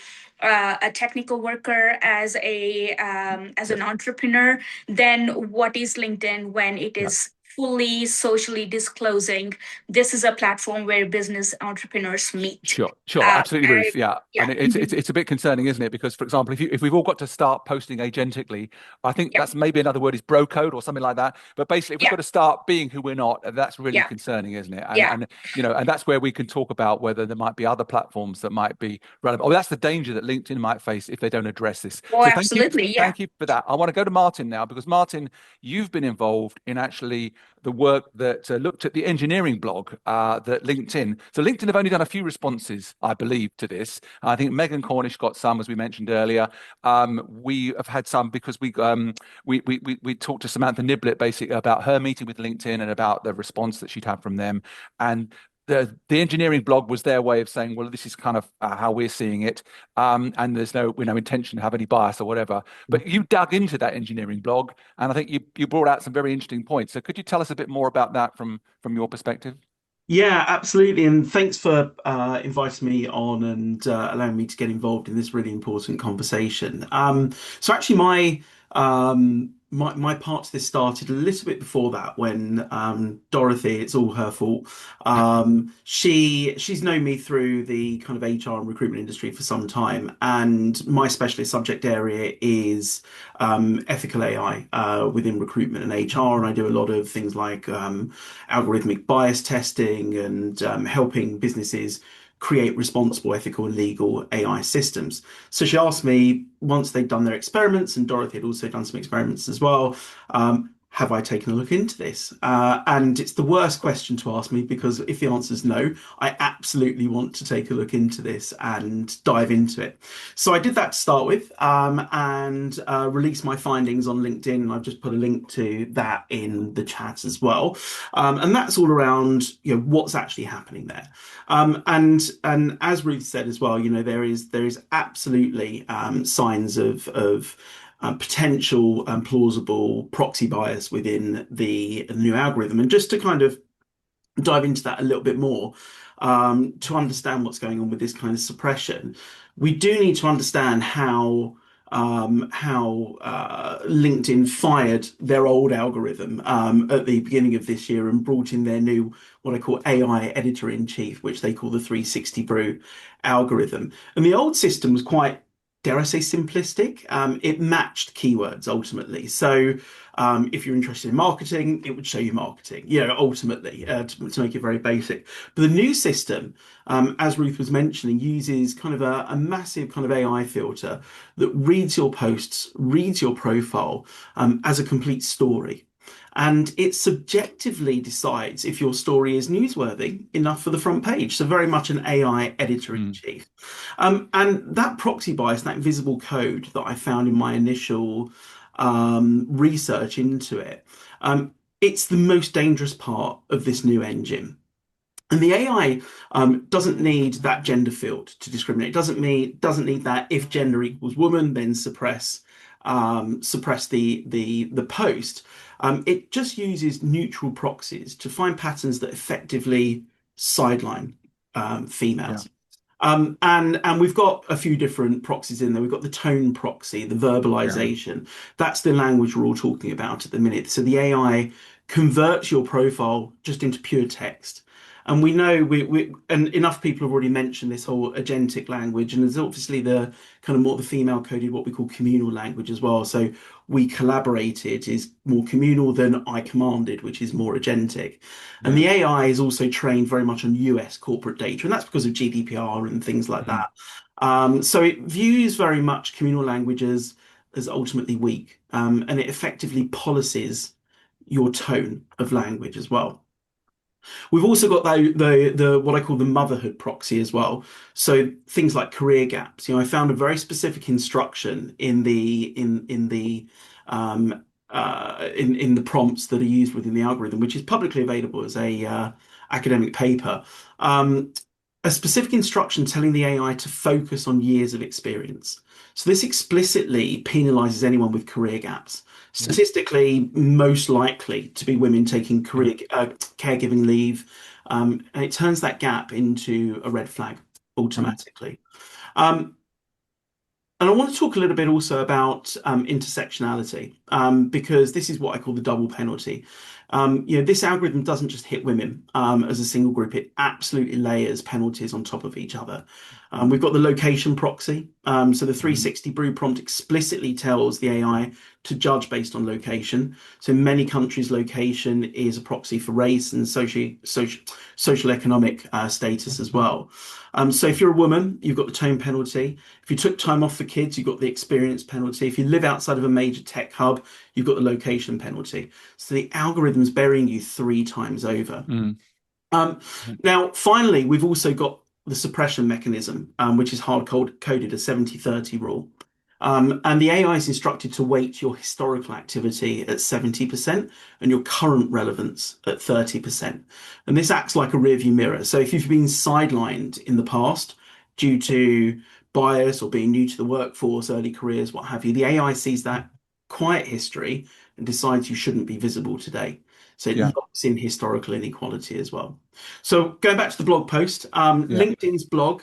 technical worker, as an entrepreneur, then what is LinkedIn when it is fully socially disclosing this is a platform where business entrepreneurs meet? Sure, absolutely, Ruth. And it's a bit concerning, isn't it? Because, for example, if we've all got to start posting agentically, I think that's maybe another word is bro code or something like that. But basically, if we've got to start being who we're not, that's really concerning, isn't it? And and that's where we can talk about whether there might be other platforms that might be relevant. That's the danger that LinkedIn might face if they don't address this. Oh, so absolutely. Thank you for that. I want to go to Martin now, because Martin, you've been involved in actually the work that looked at the engineering blog that LinkedIn. So LinkedIn have only done a few responses, I believe, to this. I think Megan Cornish got some, as we mentioned earlier. We have had some because we talked to Samantha Niblett basically about her meeting with LinkedIn and about the response that she'd had from them. And the engineering blog was their way of saying, well, this is kind of how we're seeing it, and there's no intention to have any bias or whatever. But you dug into that engineering blog, and I think you brought out some very interesting points. So could you tell us a bit more about that from your perspective? Yeah, absolutely. And thanks for inviting me on and allowing me to get involved in this really important conversation. So actually, my part to this started a little bit before that when Dorothy, it's all her fault. She's known me through the kind of HR and recruitment industry for some time, and my specialist subject area is ethical AI within recruitment and HR, and I do a lot of things like algorithmic bias testing and helping businesses create responsible, ethical, and legal AI systems. So she asked me, once they'd done their experiments, and Dorothy had also done some experiments as well, have I taken a look into this? And it's the worst question to ask me, because if the answer is no, I absolutely want to take a look into this and dive into it. So I did that to start with, and released my findings on LinkedIn. And I've just put a link to that in the chat as well. And that's all around, what's actually happening there. And as Ruth said as well, there is absolutely signs of potential and plausible proxy bias within the new algorithm. And just to kind of dive into that a little bit more, to understand what's going on with this kind of suppression, we do need to understand how LinkedIn fired their old algorithm at the beginning of this year and brought in their new, what I call AI editor-in-chief, which they call the 360 brew algorithm. And the old system was quite, dare I say, simplistic. It matched keywords ultimately. So if you're interested in marketing, it would show you marketing, ultimately, to make it very basic. But the new system, as Ruth was mentioning, uses kind of a massive kind of AI filter that reads your posts, reads your profile as a complete story. And it subjectively decides if your story is newsworthy enough for the front page. So very much an AI editor-in-chief. And that proxy bias, that invisible code that I found in my initial research into it, it's the most dangerous part of this new engine. And the AI doesn't need that gender field to discriminate. It doesn't need that if gender equals woman, then suppress the post. It just uses neutral proxies to find patterns that effectively sideline females. Yeah. And we've got a few different proxies in there. We've got the tone proxy, the verbalization. Yeah. That's the language we're all talking about at the minute. So the AI converts your profile just into pure text. And we know and enough people have already mentioned this whole agentic language, and there's obviously the kind of more the female coded, what we call communal language as well. So we collaborated is more communal than I commanded, which is more agentic. And the AI is also trained very much on US corporate data, and that's because of GDPR and things like that. So it views very much communal languages as ultimately weak, and it effectively policies your tone of language as well. We've also got the what I call the motherhood proxy as well. So things like career gaps. I found a very specific instruction in the prompts that are used within the algorithm, which is publicly available as a academic paper. A specific instruction telling the AI to focus on years of experience. So this explicitly penalizes anyone with career gaps. Statistically, most likely to be women taking caregiving leave, and it turns that gap into a red flag automatically. And I want to talk a little bit also about intersectionality, because this is what I call the double penalty. This algorithm doesn't just hit women as a single group, it absolutely layers penalties on top of each other. We've got the location proxy. So the 360 brew prompt explicitly tells the AI to judge based on location. So in many countries, location is a proxy for race and social-economic status as well. So if you're a woman, you've got the tone penalty. If you took time off for kids, you've got the experience penalty. If you live outside of a major tech hub, you've got the location penalty. So the algorithm's burying you 3 times over. Now, finally, we've also got the suppression mechanism, which is hard-coded a 70-30 rule. And the AI is instructed to weight your historical activity at 70% and your current relevance at 30%. And this acts like a rearview mirror. So if you've been sidelined in the past due to bias or being new to the workforce, early careers, what have you, the AI sees that quiet history and decides you shouldn't be visible today. So it locks in historical inequality as well. So going back to the blog post, LinkedIn's blog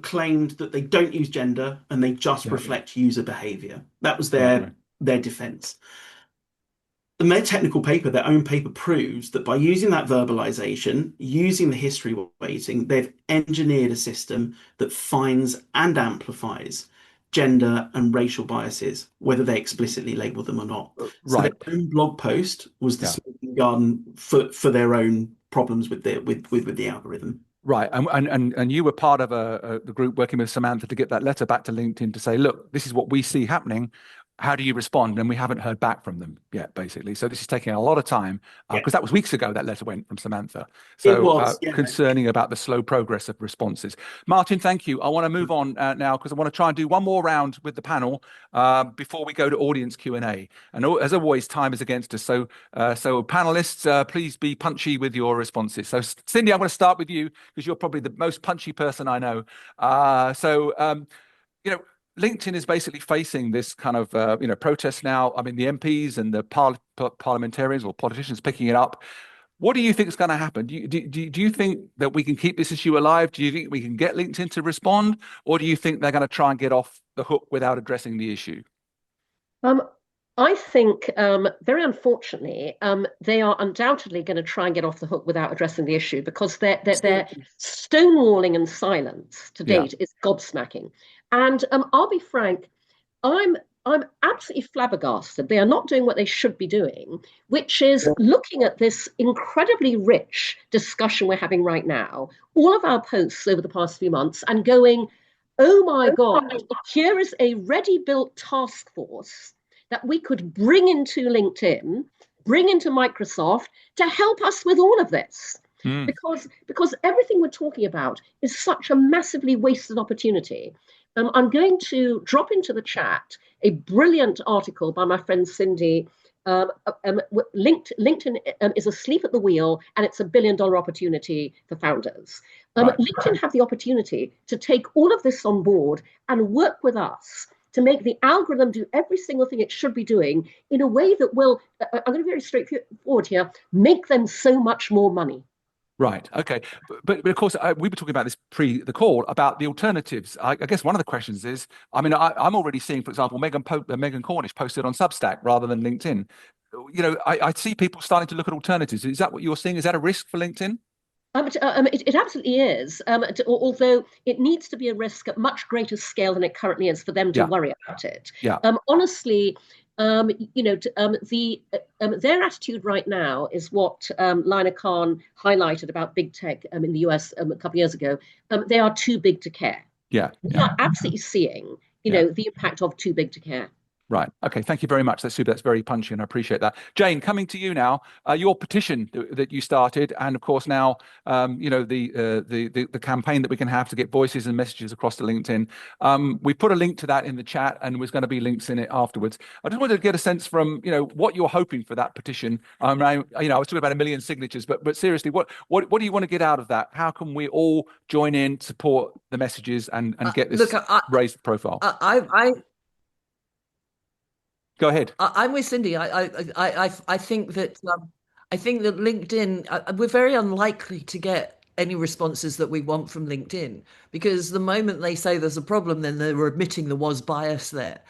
claimed that they don't use gender and they just reflect user behavior. That was their defense. And their technical paper, their own paper, proves that by using that verbalization, using the history weighting, they've engineered a system that finds and amplifies gender and racial biases, whether they explicitly label them or not. So their own blog post was the smoking gun for their own problems with the algorithm. Right, and you were part of the group working with Samantha to get that letter back to LinkedIn to say, look, this is what we see happening. How do you respond? And we haven't heard back from them yet, basically. So this is taking a lot of time because that was weeks ago that letter went from Samantha. So it was, concerning about the slow progress of responses. Martin, thank you. I want to move on now because I want to try and do one more round with the panel before we go to audience Q&A. And as always, time is against us. So panelists, please be punchy with your responses. So Cindy, I'm going to start with you because you're probably the most punchy person I know. LinkedIn is basically facing this kind of, protest now. I mean, the MPs and the parliamentarians or politicians picking it up. What do you think is going to happen? Do you think that we can keep this issue alive? Do you think we can get LinkedIn to respond? Or do you think they're going to try and get off the hook without addressing the issue? I think, very unfortunately, they are undoubtedly going to try and get off the hook without addressing the issue because their stonewalling and silence to date is gobsmacking. And I'll be frank, I'm absolutely flabbergasted. They are not doing what they should be doing, which is looking at this incredibly rich discussion we're having right now, all of our posts over the past few months, and going, oh my God, here is a ready-built task force that we could bring into LinkedIn, bring into Microsoft to help us with all of this. Because everything we're talking about is such a massively wasted opportunity. I'm going to drop into the chat a brilliant article by my friend Cindy. LinkedIn is asleep at the wheel, and it's $1 billion opportunity for founders. LinkedIn have the opportunity to take all of this on board and work with us to make the algorithm do every single thing it should be doing in a way that will, I'm going to be very straightforward here, make them so much more money. Right. Okay. But of course, we were talking about this pre the call about the alternatives. I guess one of the questions is, I mean, I'm already seeing, for example, Megan Cornish posted on Substack rather than LinkedIn. I see people starting to look at alternatives. Is that what you're seeing? Is that a risk for LinkedIn? It absolutely is, although it needs to be a risk at much greater scale than it currently is for them to worry about it. Honestly, their attitude right now is what Lina Khan highlighted about big tech in the US a couple of years ago. They are too big to care. We are absolutely seeing, the impact of too big to care. Right. Okay. Thank you very much. That's super. That's very punchy, and I appreciate that. Jane, coming to you now. Your petition that you started, and of course now, the campaign that we can have to get voices and messages across to LinkedIn. We put a link to that in the chat, and there's going to be links in it afterwards. I just wanted to get a sense from what you're hoping for that petition. I was talking about 1 million signatures, but seriously, what do you want to get out of that? How can we all join in, support the messages, and get this raised profile? Go ahead. I'm with Cindy. I think that LinkedIn, we're very unlikely to get any responses that we want from LinkedIn because the moment they say there's a problem, then they're admitting there was bias there.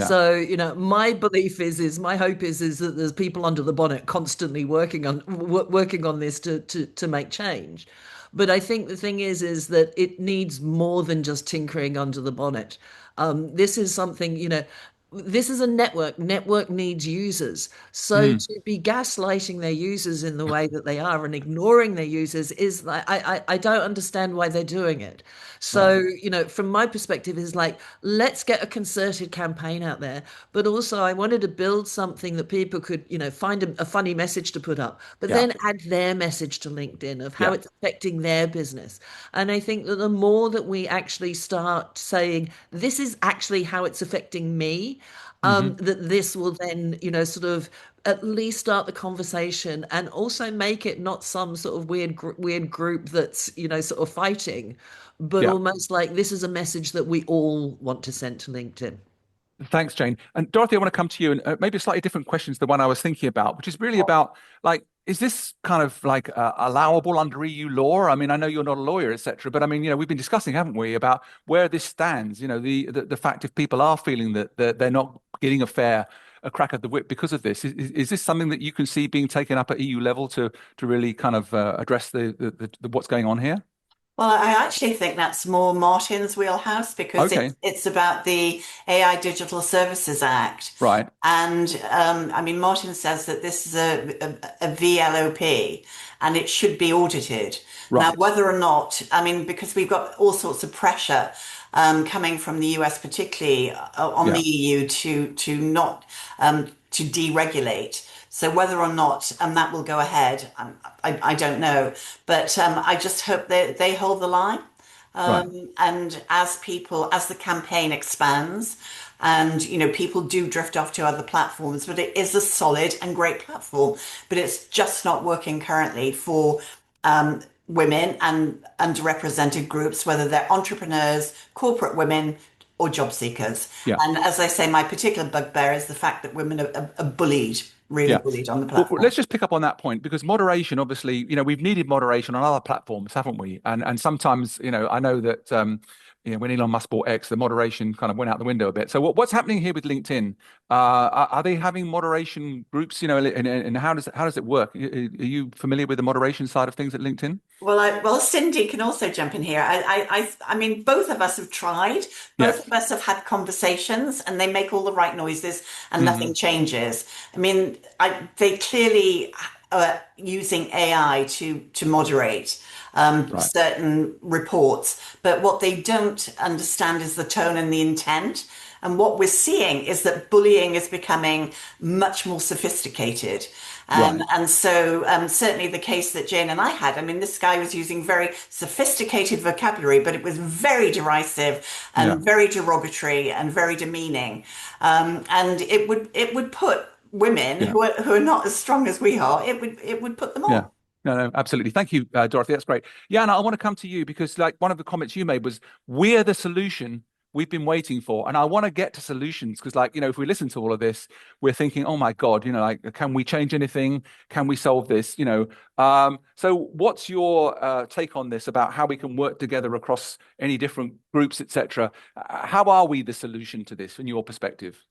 So my belief my hope is that there's people under the bonnet constantly working on this to make change. But I think the thing is that it needs more than just tinkering under the bonnet. This is something this is a network needs users, so to be gaslighting their users in the way that they are and ignoring their users is like I don't understand why they're doing it. So you know, from my perspective is like, let's get a concerted campaign out there, but also I wanted to build something that people could, you know, find a funny message to put up, but then add their message to LinkedIn of how it's affecting their business. And I think that the more that we actually start saying this is actually how it's affecting me, that this will then, you know, sort of at least start the conversation and also make it not some sort of weird group that's, you know, sort of fighting, but almost like this is a message that we all want to send to LinkedIn. Thanks, Jane. And Dorothy, I want to come to you and maybe a slightly different question to the one I was thinking about, which is really about like, is this kind of like allowable under EU law? I mean, I know you're not a lawyer, etc., but I mean, you know, we've been discussing, haven't we, about where this stands? You know, the fact if people are feeling that they're not getting a crack at the whip because of this, is this something that you can see being taken up at EU level to really kind of address the what's going on here? Well, I actually think that's more Martin's wheelhouse because Okay, it's about the AI Digital Services Act. right. And I mean, Martin says that this is a VLOP and it should be audited. Now, Right. whether or not, I mean, because we've got all sorts of pressure coming from the US, particularly on the Yeah. EU to not to deregulate. So whether or not that will go ahead, I don't know. But I just hope that they hold the line. Right. And as the campaign expands, and you know, people do drift off to other platforms, but it is a solid and great platform. But it's just not working currently for women and underrepresented groups, whether they're entrepreneurs, corporate women, or job seekers. Yeah. And as I say, my particular bugbear is the fact that women are bullied, really Yeah. bullied on the Well, platform. let's just pick up on that point because moderation, obviously, you know, we've needed moderation on other platforms, haven't we? And sometimes, you know, I know that you know, when Elon Musk bought X, the moderation kind of went out the window a bit. So what's happening here with LinkedIn? Are they having moderation groups? You know, and how does it work? Are you familiar with the moderation side of things at LinkedIn? Well, Cindy can also jump in here. I mean, both of us have tried. Yeah. Both of us have had conversations, and they make all the right noises, and Mm-hmm. nothing changes. I mean, they clearly are using AI to moderate Right. certain reports, but what they don't understand is the tone and the intent. And what we're seeing is that bullying is becoming much more sophisticated. Right. And so certainly the case that Jane and I had, I mean, this guy was using very sophisticated vocabulary, but it was very derisive and Yeah. very derogatory and very demeaning. And it would put women Yeah. who are not as strong as we are, it would put them Yeah. off. No, absolutely. Thank you, Dorothy. That's great. Yeah, and I want to come to you because, like, one of the comments you made was, "We're the solution we've been waiting for." And I want to get to solutions because, like, you know, if we listen to all of this, we're thinking, "Oh my God, you know, like, can we change anything? Can we solve this?" You know. So, what's your take on this about how we can work together across any different groups, etc.? How are we the solution to this, from your perspective?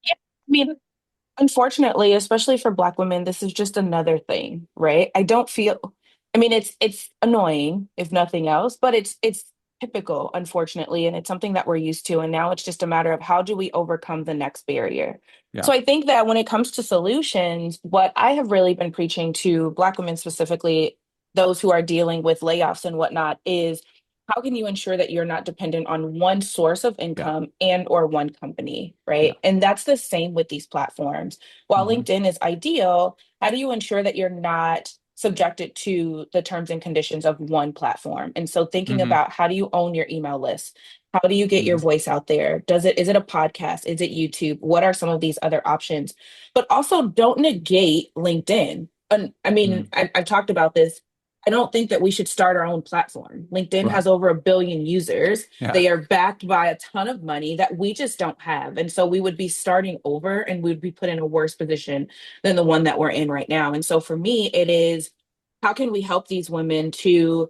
Yeah, I mean, unfortunately, especially for Black women, this is just another thing, right? I don't feel, I mean, it's annoying if nothing else, but it's typical, unfortunately, and it's something that we're used to. And now it's just a matter of how do we overcome the next barrier? Yeah. So I think that when it comes to solutions, what I have really been preaching to Black women specifically, those who are dealing with layoffs and whatnot, is how can you ensure that you're not dependent on one source of Yeah. income and or one company, Yeah. right? And that's the same with these platforms. While Mm-hmm. LinkedIn is ideal, how do you ensure that you're not subjected to the terms and conditions of one platform? And so thinking Mm-hmm. about how do you own your email list? How do you get your Mm-hmm. voice out there? Is it a podcast? Is it YouTube? What are some of these other options? But also don't negate LinkedIn. And I mean, Mm-hmm. I've talked about this. I don't think that we should start our own platform. LinkedIn Right. has over 1 billion users. Yeah. They are backed by a ton of money that we just don't have. And so we would be starting over and we would be put in a worse position than the one that we're in right now. And so for me, it is how can we help these women to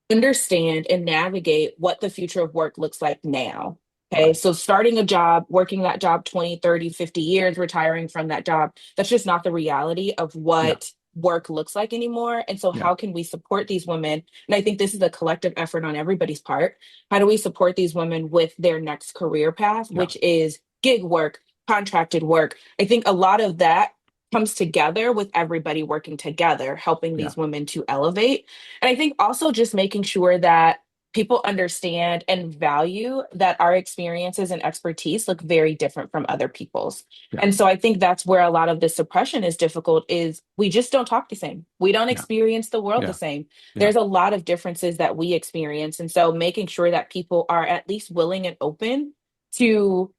understand and navigate what the future of work looks like now? Okay, Right. so starting a job, working that job 20, 30, 50 years, retiring from that job, that's just not the reality of Yeah. what work looks like anymore. And so, Yeah. how can we support these women? And I think this is a collective effort on everybody's part. How do we support these women with their next career path, Yeah. which is gig work, contracted work. I think a lot of that comes together with everybody working together, helping Yeah. these women to elevate. And I think also just making sure that people understand and value that our experiences and expertise look very different from other people's. Yeah. And so I think that's where a lot of the suppression is difficult, is we just don't talk the same. We don't Yeah. experience the world Yeah. the same. Yeah. There's a lot of differences that we experience. And so making sure that people are at least willing and open to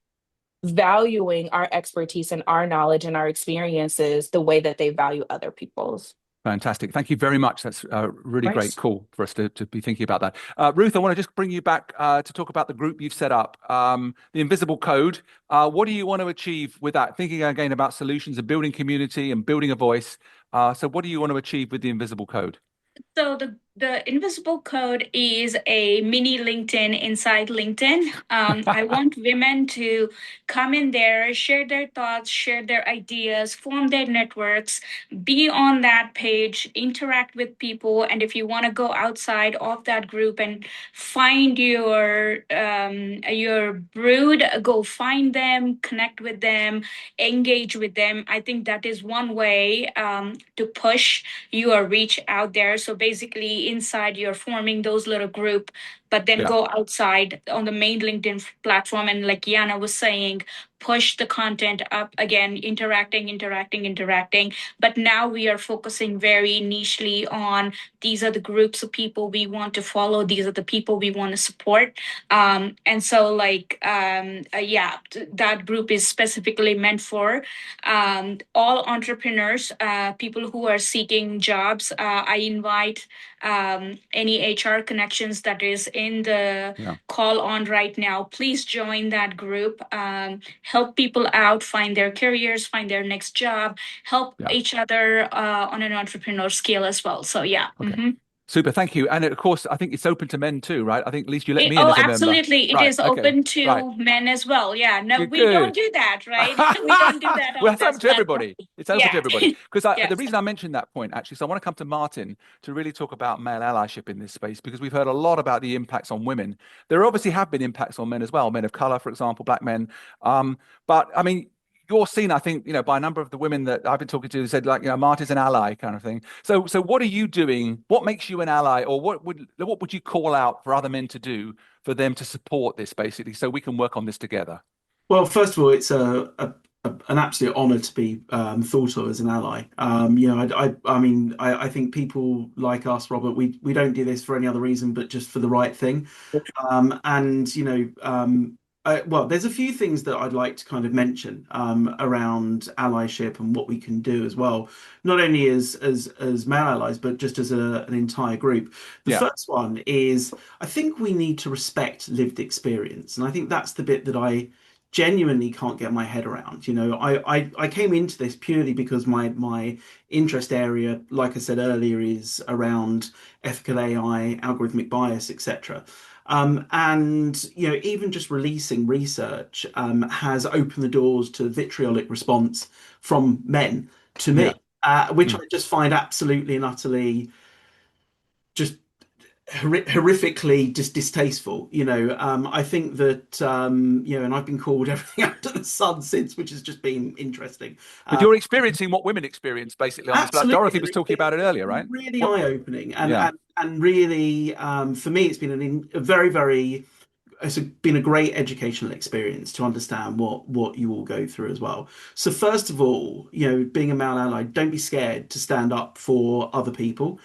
valuing our expertise and our knowledge and our experiences the way that they value other people's. Fantastic. Thank you very much. That's a really great Nice. call for us to be thinking about that. Ruth, I want to just bring you back to talk about the group you've set up, the Invisible Code. What do you want to achieve with that? Thinking again about solutions and building community and building a voice. So what do you want to achieve with the Invisible Code? So the Invisible Code is a mini LinkedIn inside LinkedIn. I want women to come in there, share their thoughts, share their ideas, form their networks, be on that page, interact with people. And if you want to go outside of that group and find your brood, go find them, connect with them, engage with them. I think that is one way to push your reach out there. So basically inside you're forming those little group, but then go outside on the main LinkedIn platform. And like Yana was saying, push the content up again, interacting. But now we are focusing very nichely on these are the groups of people we want to follow. These are the people we want to support. And so that group is specifically meant for all entrepreneurs, people who are seeking jobs. I invite any HR connections that is in the call on right now. Please join that group. Help people out, find their careers, find their next job, help each other on an entrepreneur scale as well. So yeah. Okay. Super, thank you. And of course, I think it's open to men too, right? I think at least you let me in as a member. Absolutely. It is open to men as well. Yeah. No, we don't do that, right? We don't do that. Well, it's open to everybody. It's open to everybody. Because Yes. the reason I mentioned that point, actually, so I want to come to Martin to really talk about male allyship in this space, because we've heard a lot about the impacts on women. There obviously have been impacts on men as well, men of color, for example, black men. But I mean, you're seen, I think, by a number of the women that I've been talking to who said, like, Marty's an ally kind of thing. So what are you doing? What makes you an ally, or what would you call out for other men to do for them to support this, basically, so we can work on this together? Well, first of all, it's an absolute honor to be thought of as an ally. I think people like us, Robert, we don't do this for any other reason but just for the right thing. Well, there's a few things that I'd like to kind of mention around allyship and what we can do as well, not only as male allies, but just as an entire group. The first one is, I think we need to respect lived experience, and I think that's the bit that I genuinely can't get my head around. I came into this purely because my interest area, like I said earlier, is around ethical AI, algorithmic bias, etc. Even just releasing research has opened the doors to vitriolic response from men to me, which I just find absolutely and utterly just horrifically just distasteful. I think that and I've been called everything under the sun since, which has just been interesting. But you're experiencing what women experience basically on this. Like Dorothy was talking about it earlier, right? Really eye-opening, and really for me, it's been it's been a great educational experience to understand what you all go through as well. So first of all, being a male ally, don't be scared to stand up for other people.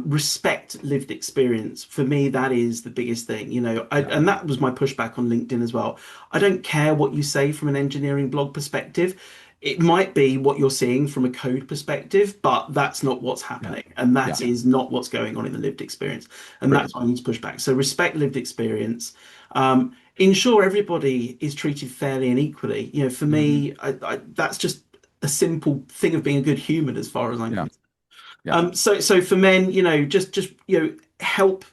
Respect lived experience. For me, that is the biggest thing, and that was my pushback on LinkedIn as well. I don't care what you say from an engineering blog perspective. It might be what you're seeing from a code perspective, but that's not what's happening. And that is not what's going on in the lived experience. And that's why I need to push back. So respect lived experience. Ensure everybody is treated fairly and equally. For me, that's just a simple thing of being a good human as far as I'm concerned. So for men, just help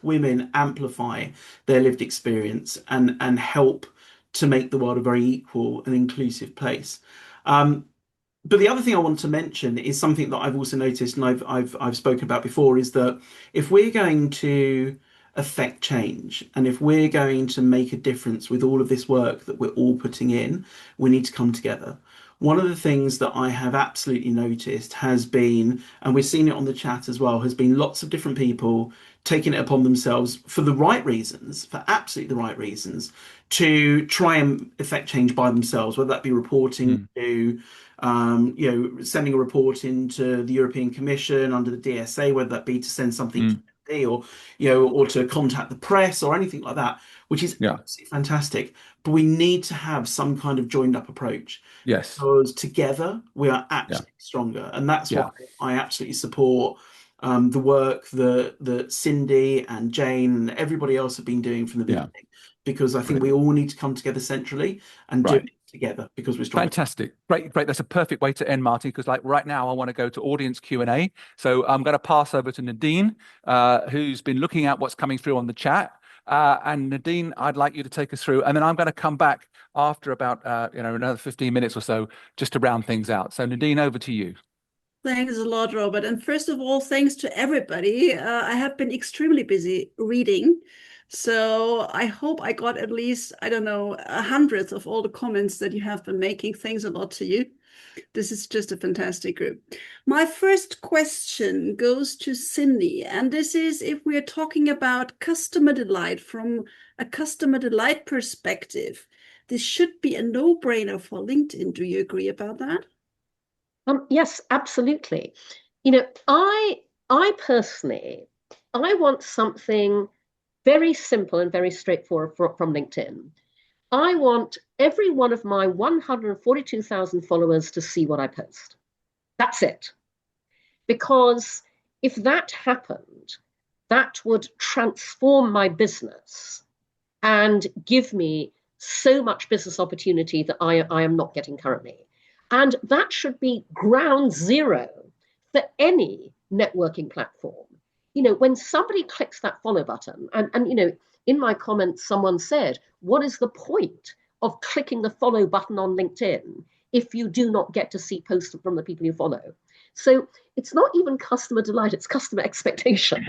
women amplify their lived experience and help to make the world a very equal and inclusive place. But the other thing I want to mention is something that I've also noticed, and I've spoken about before, is that if we're going to affect change. And if we're going to make a difference with all of this work that we're all putting in, we need to come together. One of the things that I have absolutely noticed has been, and we've seen it on the chat as well, has been lots of different people taking it upon themselves for the right reasons, for absolutely the right reasons, to try and affect change by themselves, whether that be reporting to, sending a report into the European Commission under the DSA, whether that be to send something to MD or to contact the press or anything like that, which is absolutely fantastic. But we need to have some kind of joined up approach. Yes. Because together we are actually stronger. And that's why I absolutely support the work that Cindy and Jane and everybody else have been doing from the beginning, because I think we all need to come together centrally and do it together because we're stronger. Fantastic. Great. That's a perfect way to end, Martin, because like right now I want to go to audience Q&A. So I'm going to pass over to Nadine, who's been looking at what's coming through on the chat. And Nadine, I'd like you to take us through, and then I'm going to come back after about another 15 minutes or so just to round things out. So Nadine, over to you. Thanks a lot, Robert. And first of all, thanks to everybody. I have been extremely busy reading. So I hope I got at least, I don't know, 100 of all the comments that you have been making. Thanks a lot to you. This is just a fantastic group. My first question goes to Cindy, and this is if we're talking about customer delight from a customer delight perspective, this should be a no-brainer for LinkedIn. Do you agree about that? Yes, absolutely. I personally, I want something very simple and very straightforward from LinkedIn. I want every one of my 142,000 followers to see what I post. That's it. Because if that happened, that would transform my business and give me so much business opportunity that I am not getting currently. And that should be ground zero for any networking platform. When somebody clicks that follow button, and in my comments, someone said, what is the point of clicking the follow button on LinkedIn if you do not get to see posts from the people you follow? So it's not even customer delight, it's customer expectation.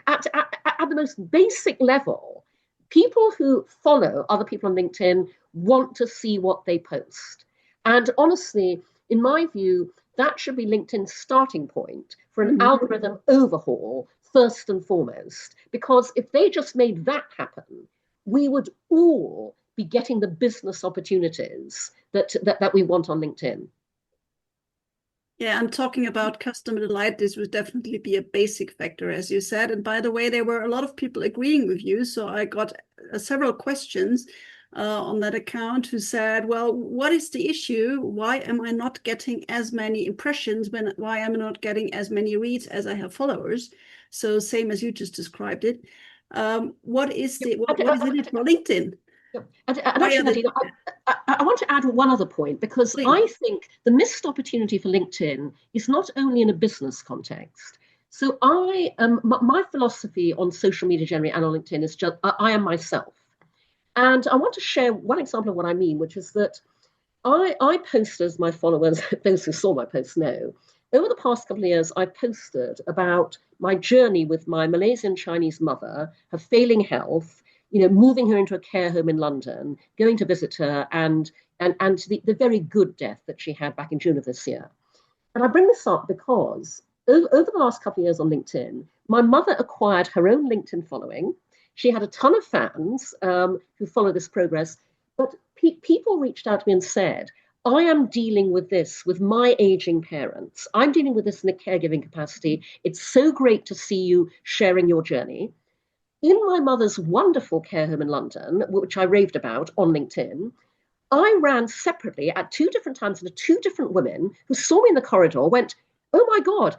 At the most basic level, people who follow other people on LinkedIn want to see what they post. And honestly, in my view, that should be LinkedIn's starting point for an algorithm overhaul first and foremost, because if they just made that happen, we would all be getting the business opportunities that we want on LinkedIn. Yeah, and talking about customer delight, this would definitely be a basic factor, as you said. And by the way, there were a lot of people agreeing with you. So I got several questions on that account who said, well, what is the issue? Why am I not getting as many impressions? Why am I not getting as many reads as I have followers? So same as you just described it. What is it for LinkedIn? And actually, Nadine, I want to add one other point, because please. I think the missed opportunity for LinkedIn is not only in a business context. So my philosophy on social media generally and on LinkedIn is just I am myself. And I want to share one example of what I mean, which is that I post, as my followers, those who saw my posts know, over the past couple of years, I posted about my journey with my Malaysian Chinese mother, her failing health, moving her into a care home in London, going to visit her, and the very good death that she had back in June of this year. And I bring this up because over the last couple of years on LinkedIn, my mother acquired her own LinkedIn following. She had a ton of fans who follow this progress, but people reached out to me and said, I am dealing with this with my aging parents. I'm dealing with this in a caregiving capacity. It's so great to see you sharing your journey. In my mother's wonderful care home in London, which I raved about on LinkedIn, I ran separately at 2 different times into 2 different women who saw me in the corridor, went, oh my God,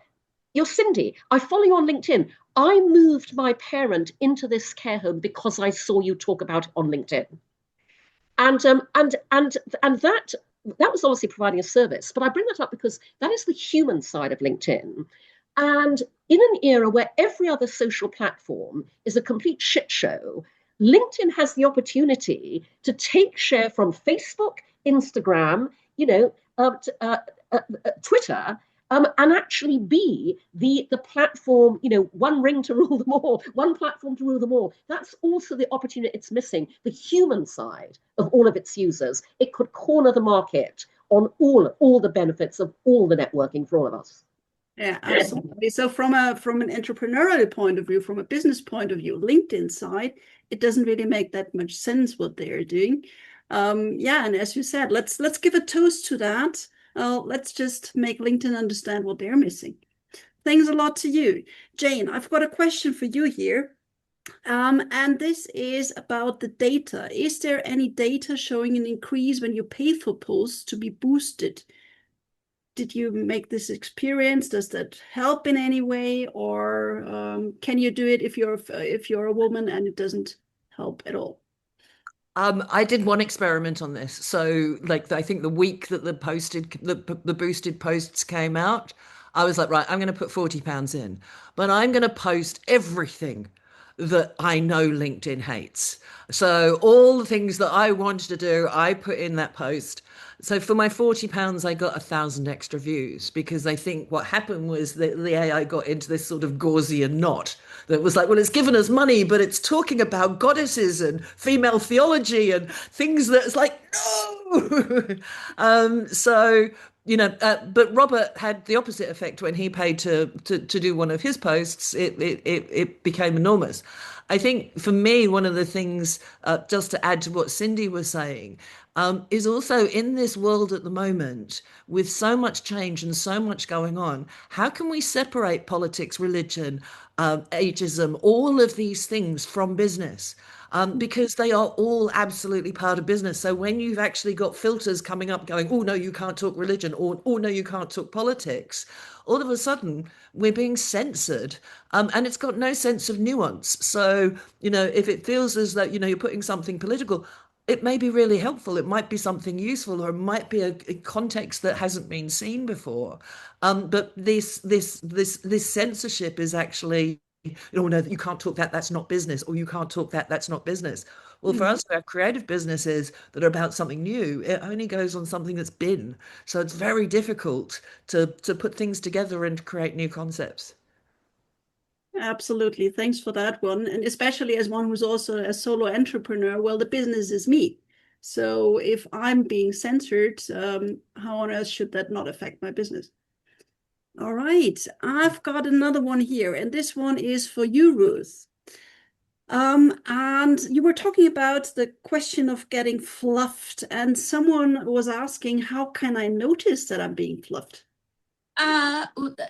you're Cindy. I follow you on LinkedIn. I moved my parent into this care home because I saw you talk about it on LinkedIn. And that was obviously providing a service. But I bring that up because that is the human side of LinkedIn. And in an era where every other social platform is a complete shit show, LinkedIn has the opportunity to take share from Facebook, Instagram, Twitter, and actually be the platform, one ring to rule them all, one platform to rule them all. That's also the opportunity it's missing, the human side of all of its users. It could corner the market on all the benefits of all the networking for all of us. Yeah, absolutely. So from an entrepreneurial point of view, from a business point of view, LinkedIn side, it doesn't really make that much sense what they're doing. Yeah, and as you said, let's give a toast to that. Let's just make LinkedIn understand what they're missing. Thanks a lot to you. Jane, I've got a question for you here. And this is about the data. Is there any data showing an increase when you pay for posts to be boosted? Did you make this experience? Does that help in any way? Or can you do it if you're a woman and it doesn't help at all? I did one experiment on this. So, like, I think the week that the boosted posts came out, I was like, right, I'm going to put £40 in, but I'm going to post everything that I know LinkedIn hates. So all the things that I wanted to do, I put in that post. So for my £40, I got 1,000 extra views because I think what happened was that the AI got into this sort of Gaussian knot that was like, well, it's given us money, but it's talking about goddesses and female theology and things that it's like, no. But Robert had the opposite effect when he paid to do one of his posts. It became enormous. I think for me, one of the things, just to add to what Cindy was saying, is also in this world at the moment, with so much change and so much going on, how can we separate politics, religion, ageism, all of these things from business? Because they are all absolutely part of business. So when you've actually got filters coming up going, oh, no, you can't talk religion, or oh, no, you can't talk politics, all of a sudden we're being censored, and it's got no sense of nuance. So, if it feels as though, you're putting something political, it may be really helpful. It might be something useful, or it might be a context that hasn't been seen before. But this censorship is actually, no, you can't talk that, that's not business, or you can't talk that, that's not business. Well, for us, our creative businesses that are about something new, it only goes on something that's been. So it's very difficult to put things together and create new concepts. Absolutely. Thanks for that one. And especially as one who's also a solo entrepreneur, well, the business is me. So if I'm being censored, how on earth should that not affect my business? All right, I've got another one here, and this one is for you, Ruth. And you were talking about the question of getting fluffed, and someone was asking, how can I notice that I'm being fluffed?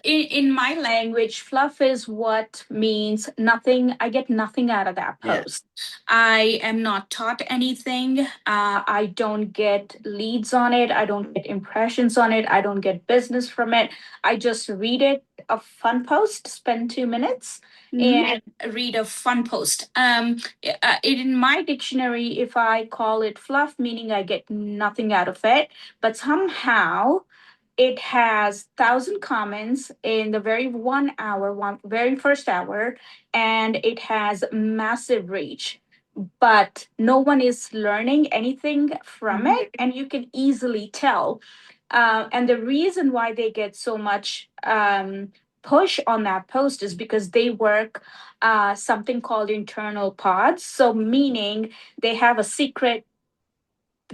In my language, fluff is what means nothing. I get nothing out of that post. Yeah. I am not taught anything. I don't get leads on it. I don't get impressions on it. I don't get business from it. I just read it, a fun post, spend 2 minutes and read a fun post. In my dictionary, if I call it fluff, meaning I get nothing out of it, but somehow it has 1,000 comments in the very very first hour, and it has massive reach. But no one is learning anything from it, and you can easily tell. And the reason why they get so much push on that post is because they work something called internal pods. So meaning they have a secret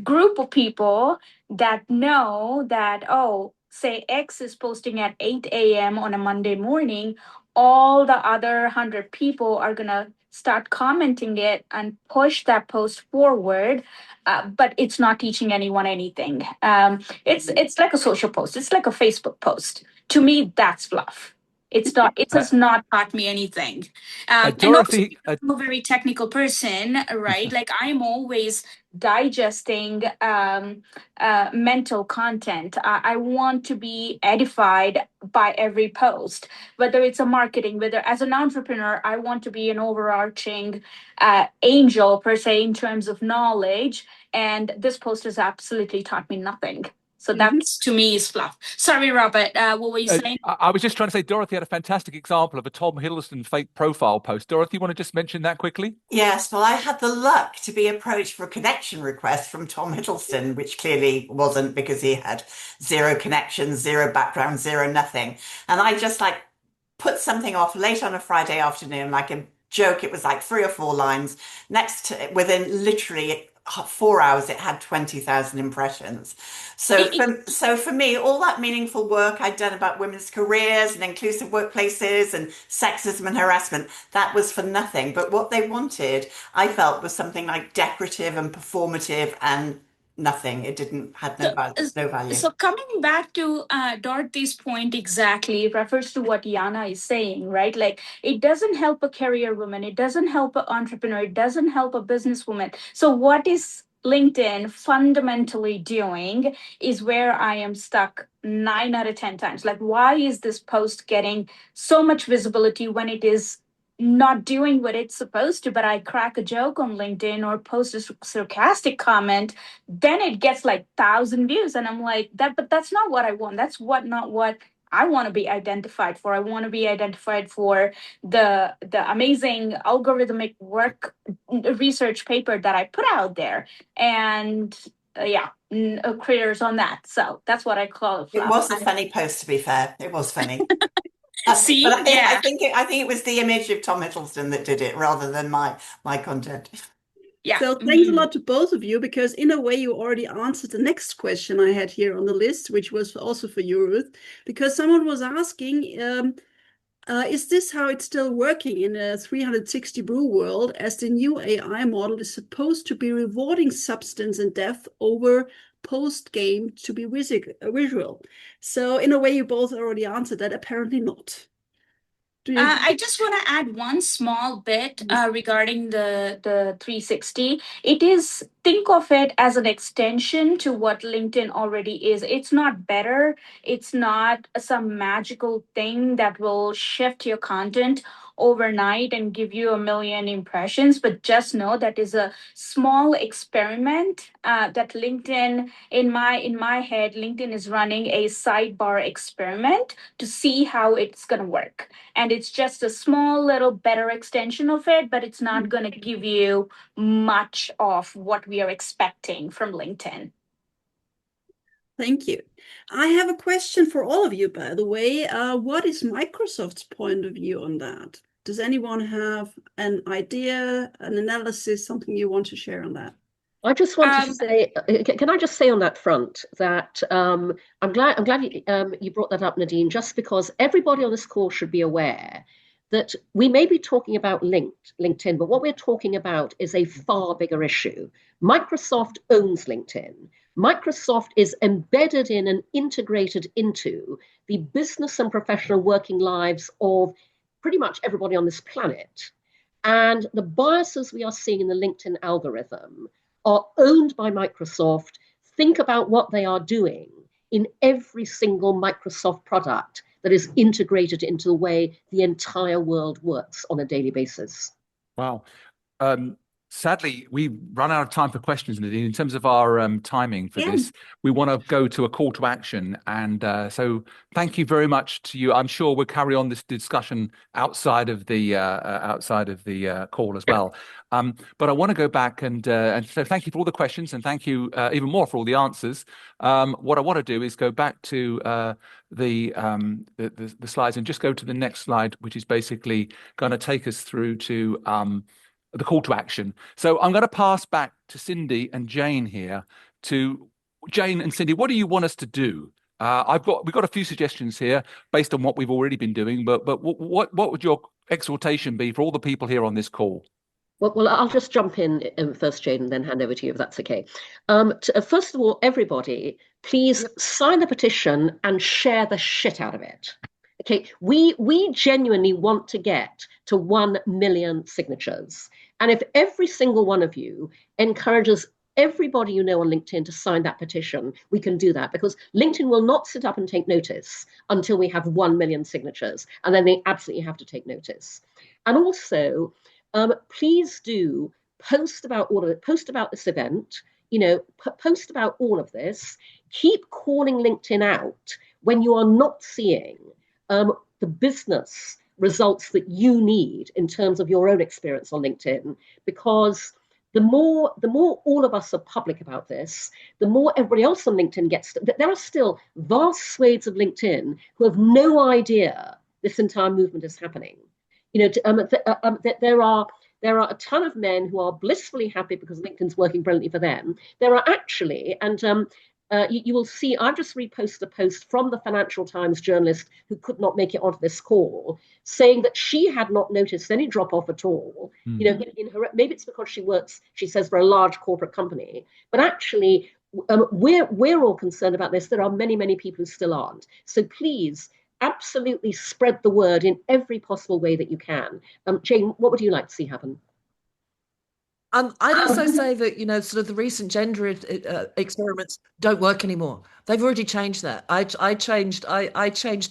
group of people that know that, oh, say X is posting at 8 a.m. on a Monday morning, all the other 100 people are going to start commenting it and push that post forward, but it's not teaching anyone anything. It's like a social post. It's like a Facebook post. To me, that's fluff. It's not. It has not taught me anything. Dorothy, and also, I'm a very technical person, right? Like I'm always digesting mental content. I want to be edified by every post, whether it's a marketing, whether as an entrepreneur, I want to be an overarching angel per se in terms of knowledge. And this post has absolutely taught me nothing. So that's to me is fluff. Sorry, Robert. What were you saying? I was just trying to say Dorothy had a fantastic example of a Tom Hiddleston fake profile post. Dorothy, you want to just mention that quickly? Yes, well, I had the luck to be approached for a connection request from Tom Hiddleston, which clearly wasn't, because he had 0 connections, 0 background, 0 nothing. And I just like put something off late on a Friday afternoon, like a joke. It was like 3 or 4 lines. Within literally 4 hours, it had 20,000 impressions. So for me, all that meaningful work I'd done about women's careers and inclusive workplaces and sexism and harassment, that was for nothing. But what they wanted, I felt, was something like decorative and performative and nothing. It had no value. So coming back to Dorothy's point exactly, it refers to what Yana is saying, right? Like, it doesn't help a career woman. It doesn't help an entrepreneur. It doesn't help a businesswoman. So what is LinkedIn fundamentally doing is where I am stuck 9 out of 10 times. Like, why is this post getting so much visibility when it is not doing what it's supposed to? But I crack a joke on LinkedIn or post a sarcastic comment, then it gets like 1,000 views. And I'm like, but that's not what I want. That's not what I want to be identified for. I want to be identified for the amazing algorithmic work research paper that I put out there. And creators on that. So that's what I call it. It was a funny post, to be fair. It was funny. See, but I think it was the image of Tom Hiddleston that did it rather than my content. Yeah. So thanks a lot to both of you, because in a way you already answered the next question I had here on the list, which was also for you, Ruth, because someone was asking, is this how it's still working in a 360 brew world, as the new AI model is supposed to be rewarding substance and depth over post-game to be visual? So in a way you both already answered that. Apparently not. I just want to add one small bit regarding the 360. It is, think of it as an extension to what LinkedIn already is. It's not better. It's not some magical thing that will shift your content overnight and give you 1 million impressions, but just know that is a small experiment that LinkedIn, in my head, LinkedIn is running a sidebar experiment to see how it's going to work. And it's just a small little better extension of it, but it's not going to give you much of what we are expecting from LinkedIn. Thank you. I have a question for all of you, by the way. What is Microsoft's point of view on that? Does anyone have an idea, an analysis, something you want to share on that? I just want to say, can I just say on that front that I'm glad you brought that up, Nadine, just because everybody on this call should be aware that we may be talking about LinkedIn, but what we're talking about is a far bigger issue. Microsoft owns LinkedIn. Microsoft is embedded in and integrated into the business and professional working lives of pretty much everybody on this planet. And the biases we are seeing in the LinkedIn algorithm are owned by Microsoft. Think about what they are doing in every single Microsoft product that is integrated into the way the entire world works on a daily basis. Wow. Sadly, we've run out of time for questions, Nadine. In terms of our timing for this, we want to go to a call to action. And so thank you very much to you. I'm sure we'll carry on this discussion outside of the call as well. But I want to go back and so thank you for all the questions, and thank you even more for all the answers. What I want to do is go back to the slides and just go to the next slide, which is basically going to take us through to the call to action. So I'm going to pass back to Cindy and Jane here. To Jane and Cindy, what do you want us to do? We've got a few suggestions here based on what we've already been doing, but what would your exhortation be for all the people here on this call? Well, I'll just jump in first, Jane, and then hand over to you if that's okay. First of all, everybody, please sign the petition and share the shit out of it. Okay, we genuinely want to get to 1 million signatures. And if every single one of you encourages everybody you know on LinkedIn to sign that petition, we can do that, because LinkedIn will not sit up and take notice until we have 1 million signatures. And then they absolutely have to take notice. And also, please do post about this event, post about all of this keep calling LinkedIn out when you are not seeing the business results that you need in terms of your own experience on LinkedIn, because the more all of us are public about this, the more everybody else on LinkedIn gets. There are still vast swathes of LinkedIn who have no idea this entire movement is happening. There are a ton of men who are blissfully happy because LinkedIn's working brilliantly for them. There are actually, and you will see, I've just reposted a post from the Financial Times journalist who could not make it onto this call, saying that she had not noticed any drop off at all. In her, maybe it's because she works, she says, for a large corporate company, but actually, we're all concerned about this. There are many, many people who still aren't. So please, absolutely spread the word in every possible way that you can. Jane, what would you like to see happen? I'd also say that, sort of the recent gender experiments don't work anymore. They've already changed that. I changed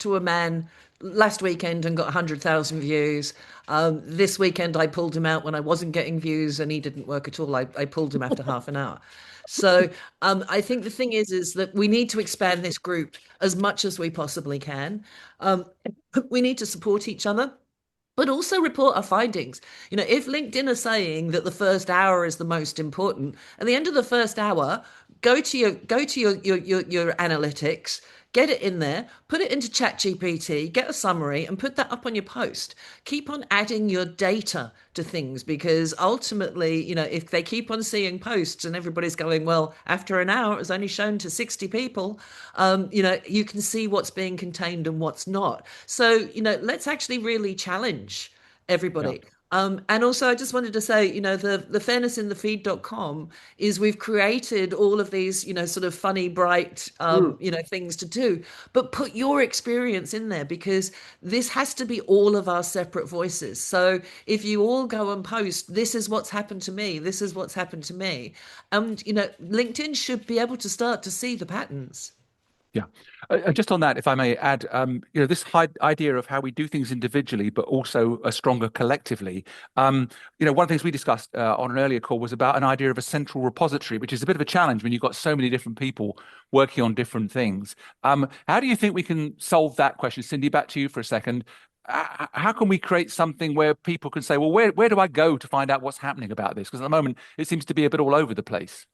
to a man last weekend and got 100,000 views. This weekend I pulled him out when I wasn't getting views and he didn't work at all. I pulled him after half an hour. So I think the thing is that we need to expand this group as much as we possibly can. We need to support each other, but also report our findings. If LinkedIn are saying that the first hour is the most important, at the end of the first hour, go to your analytics, get it in there, put it into ChatGPT, get a summary, and put that up on your post. Keep on adding your data to things, because ultimately, if they keep on seeing posts and everybody's going, well, after an hour, it was only shown to 60 people, you can see what's being contained and what's not. So, let's actually really challenge everybody. Yeah. And also, I just wanted to say, the fairnessinthefeed.com is we've created all of these, sort of funny, bright, things to do, but put your experience in there, because this has to be all of our separate voices. So if you all go and post, this is what's happened to me, this is what's happened to me. And, LinkedIn should be able to start to see the patterns. Yeah. Just on that, if I may add, this idea of how we do things individually, but also stronger collectively. One of the things we discussed on an earlier call was about an idea of a central repository, which is a bit of a challenge when you've got so many different people working on different things. How do you think we can solve that question? Cindy, back to you for a second. How can we create something where people can say, well, where do I go to find out what's happening about this? Because at the moment, it seems to be a bit all over the place.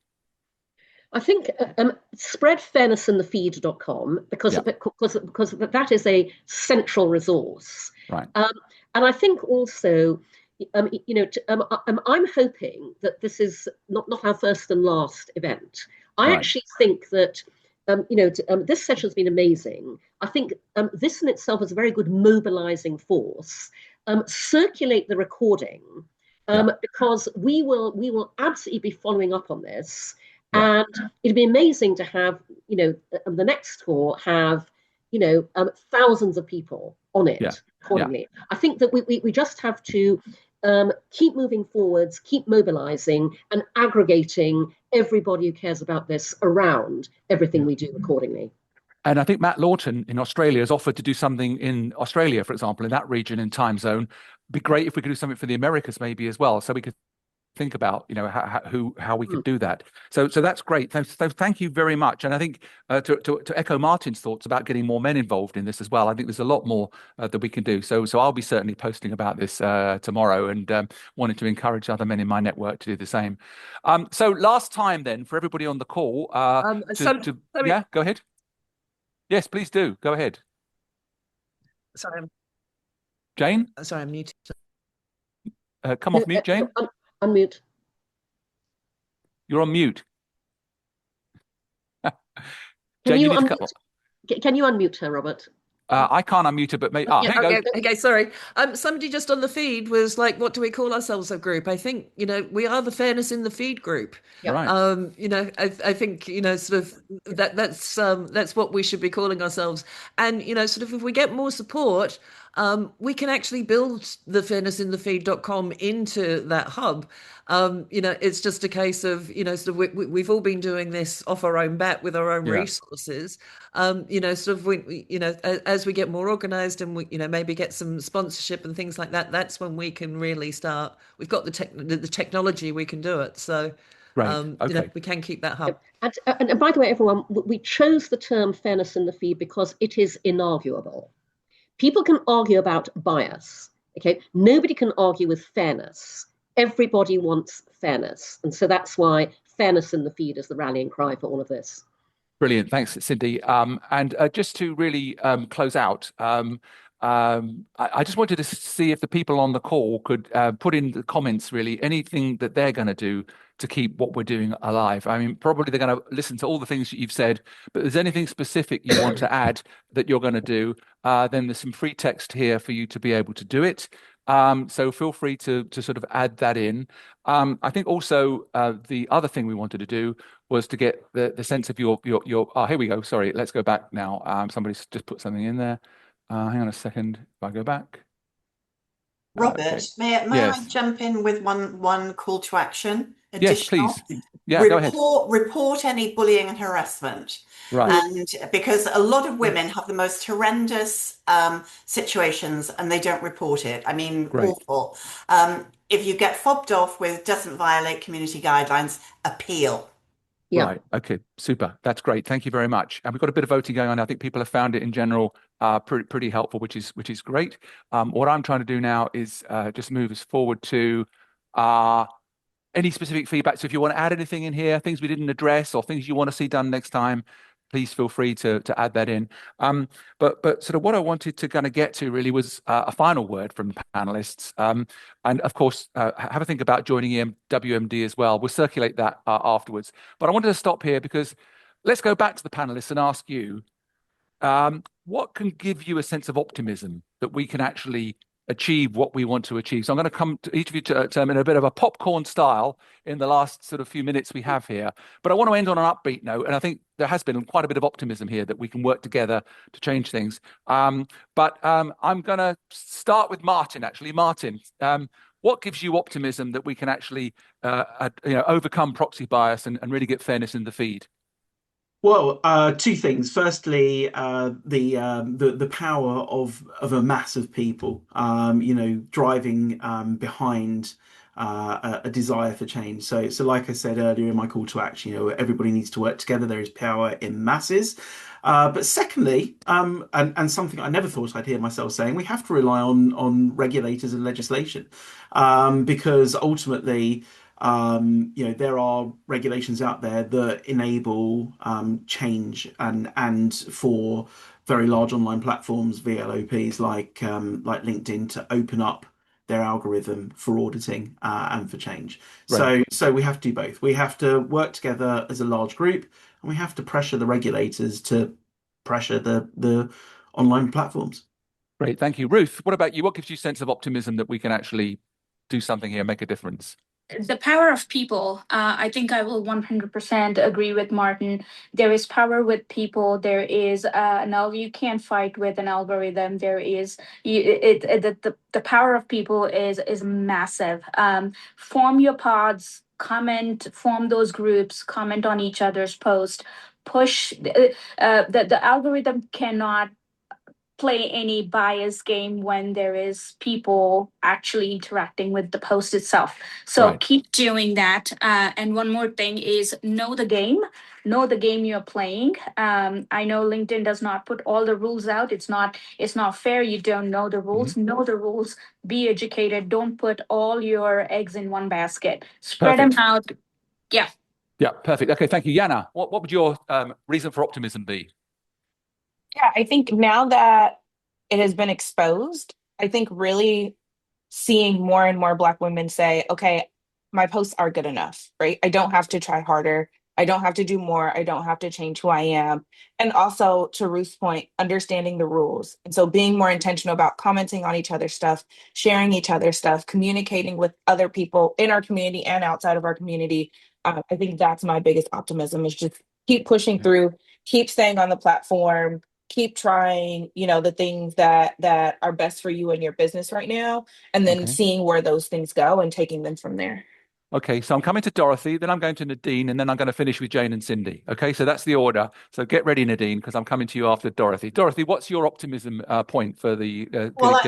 I think spread fairnessinthefeed.com because that is a central resource. Right. And I think also, I'm hoping that this is not our first and last event. I actually think that, this session has been amazing. I think this in itself is a very good mobilizing force. Circulate the recording because we will absolutely be following up on this. Yeah. And it'd be amazing to have, the next tour have, thousands of people on it accordingly. Yeah. I think that we just have to keep moving forwards, keep mobilizing and aggregating everybody who cares about this around everything we do accordingly. And I think Matt Lawton in Australia has offered to do something in Australia, for example, in that region and time zone. It'd be great if we could do something for the Americas maybe as well, so we could think about how we could do that. So that's great. So thank you very much. And I think to echo Martin's thoughts about getting more men involved in this as well, I think there's a lot more that we can do. So I'll be certainly posting about this tomorrow, and wanted to encourage other men in my network to do the same. So last time then, for everybody on the call, yeah, go ahead. Yes, please do. Go ahead. Sorry, Jane. Sorry, I'm muted. Come off mute, Jane. Unmute. You're on mute. Can you unmute her, Robert? I can't unmute her, but maybe. Okay, sorry. Somebody just on the feed was like, "What do we call ourselves a group?" I think we are the Fairness in the Feed group. Yeah. Right. I think sort of that's what we should be calling ourselves. And sort of if we get more support, we can actually build the fairnessinthefeed.com into that hub. It's just a case of, sort of we've all been doing this off our own bat with our own resources. Sort of as we get more organized and we, maybe get some sponsorship and things like that, that's when we can really start. We've got the technology, we can do it. So Great. You know, Okay. we can keep that hub. And by the way, everyone, we chose the term fairness in the feed because it is inarguable. People can argue about bias. Okay, nobody can argue with fairness. Everybody wants fairness, and so that's why fairness in the feed is the rallying cry for all of this. Brilliant. Thanks, Cindy. And just to really close out, I just wanted to see if the people on the call could put in the comments really anything that they're going to do to keep what we're doing alive. I mean, probably they're going to listen to all the things that you've said, but if there's anything specific you want to add that you're going to do, then there's some free text here for you to be able to do it. So feel free to sort of add that in. I think also the other thing we wanted to do was to get the sense of your oh, here we go. Sorry, let's go back now. Somebody's just put something in there. Hang on a second. If I go back. Robert, Okay. may I Yes. jump in with one call to action? Yes, Additional? please. Yeah, go ahead. Report any bullying and harassment. Right. And because a lot of women have the most horrendous situations and they don't report it. I mean, Great. awful. If you get fobbed off with doesn't violate community guidelines, appeal. Yeah. Right. Okay. Super. That's great. Thank you very much. And we've got a bit of voting going on. I think people have found it in general pretty helpful, which is great. What I'm trying to do now is just move us forward to any specific feedback. So if you want to add anything in here, things we didn't address or things you want to see done next time, please feel free to add that in. But sort of what I wanted to kind of get to really was a final word from the panelists. And of course, have a think about joining EWMD as well. We'll circulate that afterwards. But I wanted to stop here because let's go back to the panelists and ask you, what can give you a sense of optimism that we can actually achieve what we want to achieve? So I'm going to come to each of you to in a bit of a popcorn style in the last sort of few minutes we have here. But I want to end on an upbeat note. And I think there has been quite a bit of optimism here that we can work together to change things. But I'm going to start with Martin, actually. Martin, what gives you optimism that we can actually overcome proxy bias and really get fairness in the feed? Well, two things. Firstly, the power of a mass of people, driving behind a desire for change. So like I said earlier in my call to action, everybody needs to work together. There is power in masses. But secondly, and something I never thought I'd hear myself saying, we have to rely on regulators and legislation, because ultimately, there are regulations out there that enable change and for very large online platforms, VLOPs like LinkedIn, to open up their algorithm for auditing and for change. Right. So we have to do both. We have to work together as a large group, and we have to pressure the regulators to pressure the online platforms. Great. Thank you. Ruth, what about you? What gives you a sense of optimism that we can actually do something here, make a difference? The power of people. I think I will 100% agree with Martin. There is power with people. There is you can't fight with an algorithm. There is the power of people is massive. Form your pods, comment, form those groups, comment on each other's post, push. The algorithm cannot play any bias game when there is people actually interacting with the post itself. So Right. keep doing that. And one more thing is know the game you're playing. I know LinkedIn does not put all the rules out. It's not fair. You don't know the rules. Know the rules, be educated. Don't put all your eggs in one basket. Spread Perfect. them out. Yeah. Yeah, perfect. Okay, thank you. Yana, what would your reason for optimism be? Yeah, I think now that it has been exposed, I think really seeing more and more Black women say, okay, my posts are good enough, right? I don't have to try harder. I don't have to do more. I don't have to change who I am. And also, to Ruth's point, understanding the rules. And so being more intentional about commenting on each other's stuff, sharing each other's stuff, communicating with other people in our community and outside of our community. I think that's my biggest optimism, is just keep pushing through, keep staying on the platform, keep trying, the things that are best for you and your business right now, and then seeing where those things go and taking them from there. Okay, so I'm coming to Dorothy, then I'm going to Nadine, and then I'm going to finish with Jane and Cindy. Okay, so that's the order. So get ready, Nadine, because I'm coming to you after Dorothy. Dorothy, what's your optimism point for the Well,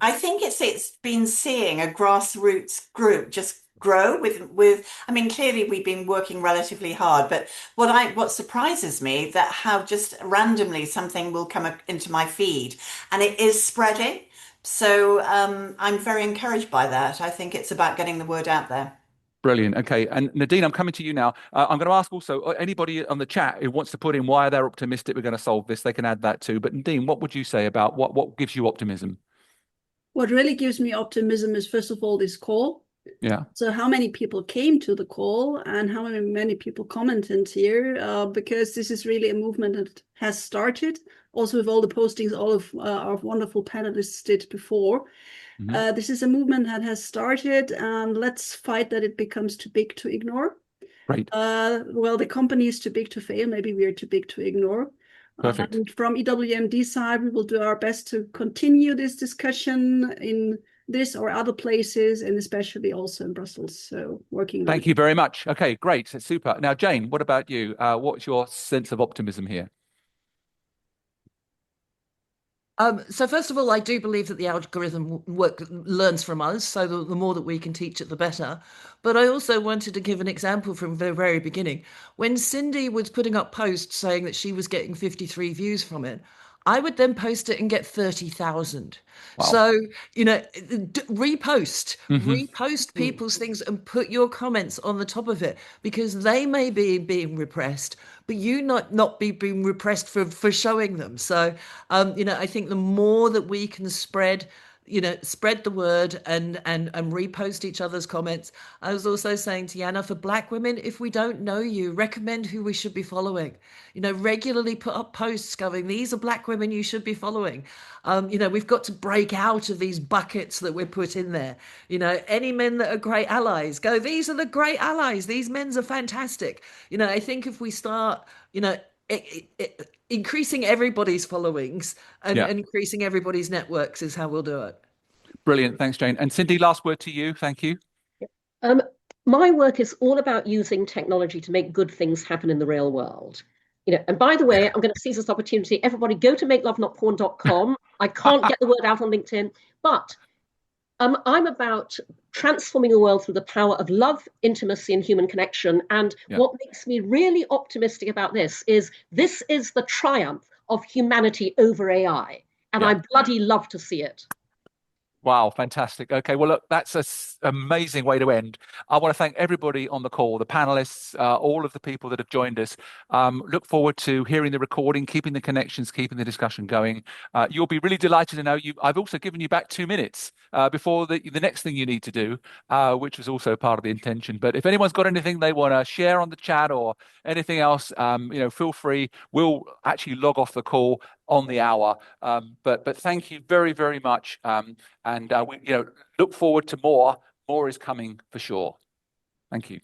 I think it's been seeing a grassroots group just grow with I mean, clearly we've been working relatively hard, but what surprises me that how just randomly something will come into my feed and it is spreading. So I'm very encouraged by that. I think it's about getting the word out there. Brilliant. Okay. And Nadine, I'm coming to you now. I'm going to ask also anybody on the chat who wants to put in why they're optimistic we're going to solve this, they can add that too. But Nadine, what would you say about what gives you optimism? What really gives me optimism is, first of all, this call. Yeah. So how many people came to the call and how many people commented here, because this is really a movement that has started. Also with all the postings all of our wonderful panelists did before. This is a movement that has started, and let's fight that it becomes too big to ignore. Great. Well, the company is too big to fail. Maybe we are too big to ignore. Perfect. And from EWMD side, we will do our best to continue this discussion in this or other places, and especially also in Brussels. So working on Thank you very much. Okay, great. That's super. Now, Jane, what about you? What's your sense of optimism here? So first of all, I do believe that the algorithm learns from us, so the more that we can teach it, the better. But I also wanted to give an example from the very beginning. When Cindy was putting up posts saying that she was getting 53 views from it, I would then post it and get 30,000. Wow. So, repost people's things and put your comments on the top of it, because they may be being repressed, but you not be being repressed for showing them. So, I think the more that we can spread the word and repost each other's comments. I was also saying to Yana, for Black women, if we don't know you, recommend who we should be following. Regularly put up posts going, these are Black women you should be following. We've got to break out of these buckets that we're put in there. Any men that are great allies, go, these are the great allies. These men are fantastic. I think if we start, increasing everybody's followings and increasing everybody's networks is how we'll do it. Brilliant. Thanks, Jane. And Cindy, last word to you. Thank you. My work is all about using technology to make good things happen in the real world. And by the way, I'm going to seize this opportunity. Everybody go to MakeLoveNotPorn.com. I can't get the word out on LinkedIn, but I'm about transforming the world through the power of love, intimacy, and human connection. And what makes me really optimistic about this is the triumph of humanity over AI. And I bloody love to see it. Wow, fantastic. Okay, well, look, that's an amazing way to end. I want to thank everybody on the call, the panelists, all of the people that have joined us. Look forward to hearing the recording, keeping the connections, keeping the discussion going. You'll be really delighted to know I've also given you back 2 minutes before the next thing you need to do, which was also part of the intention. But if anyone's got anything they want to share on the chat or anything else, feel free. We'll actually log off the call on the hour. But thank you very, very much. And we look forward to more. More is coming for sure. Thank you.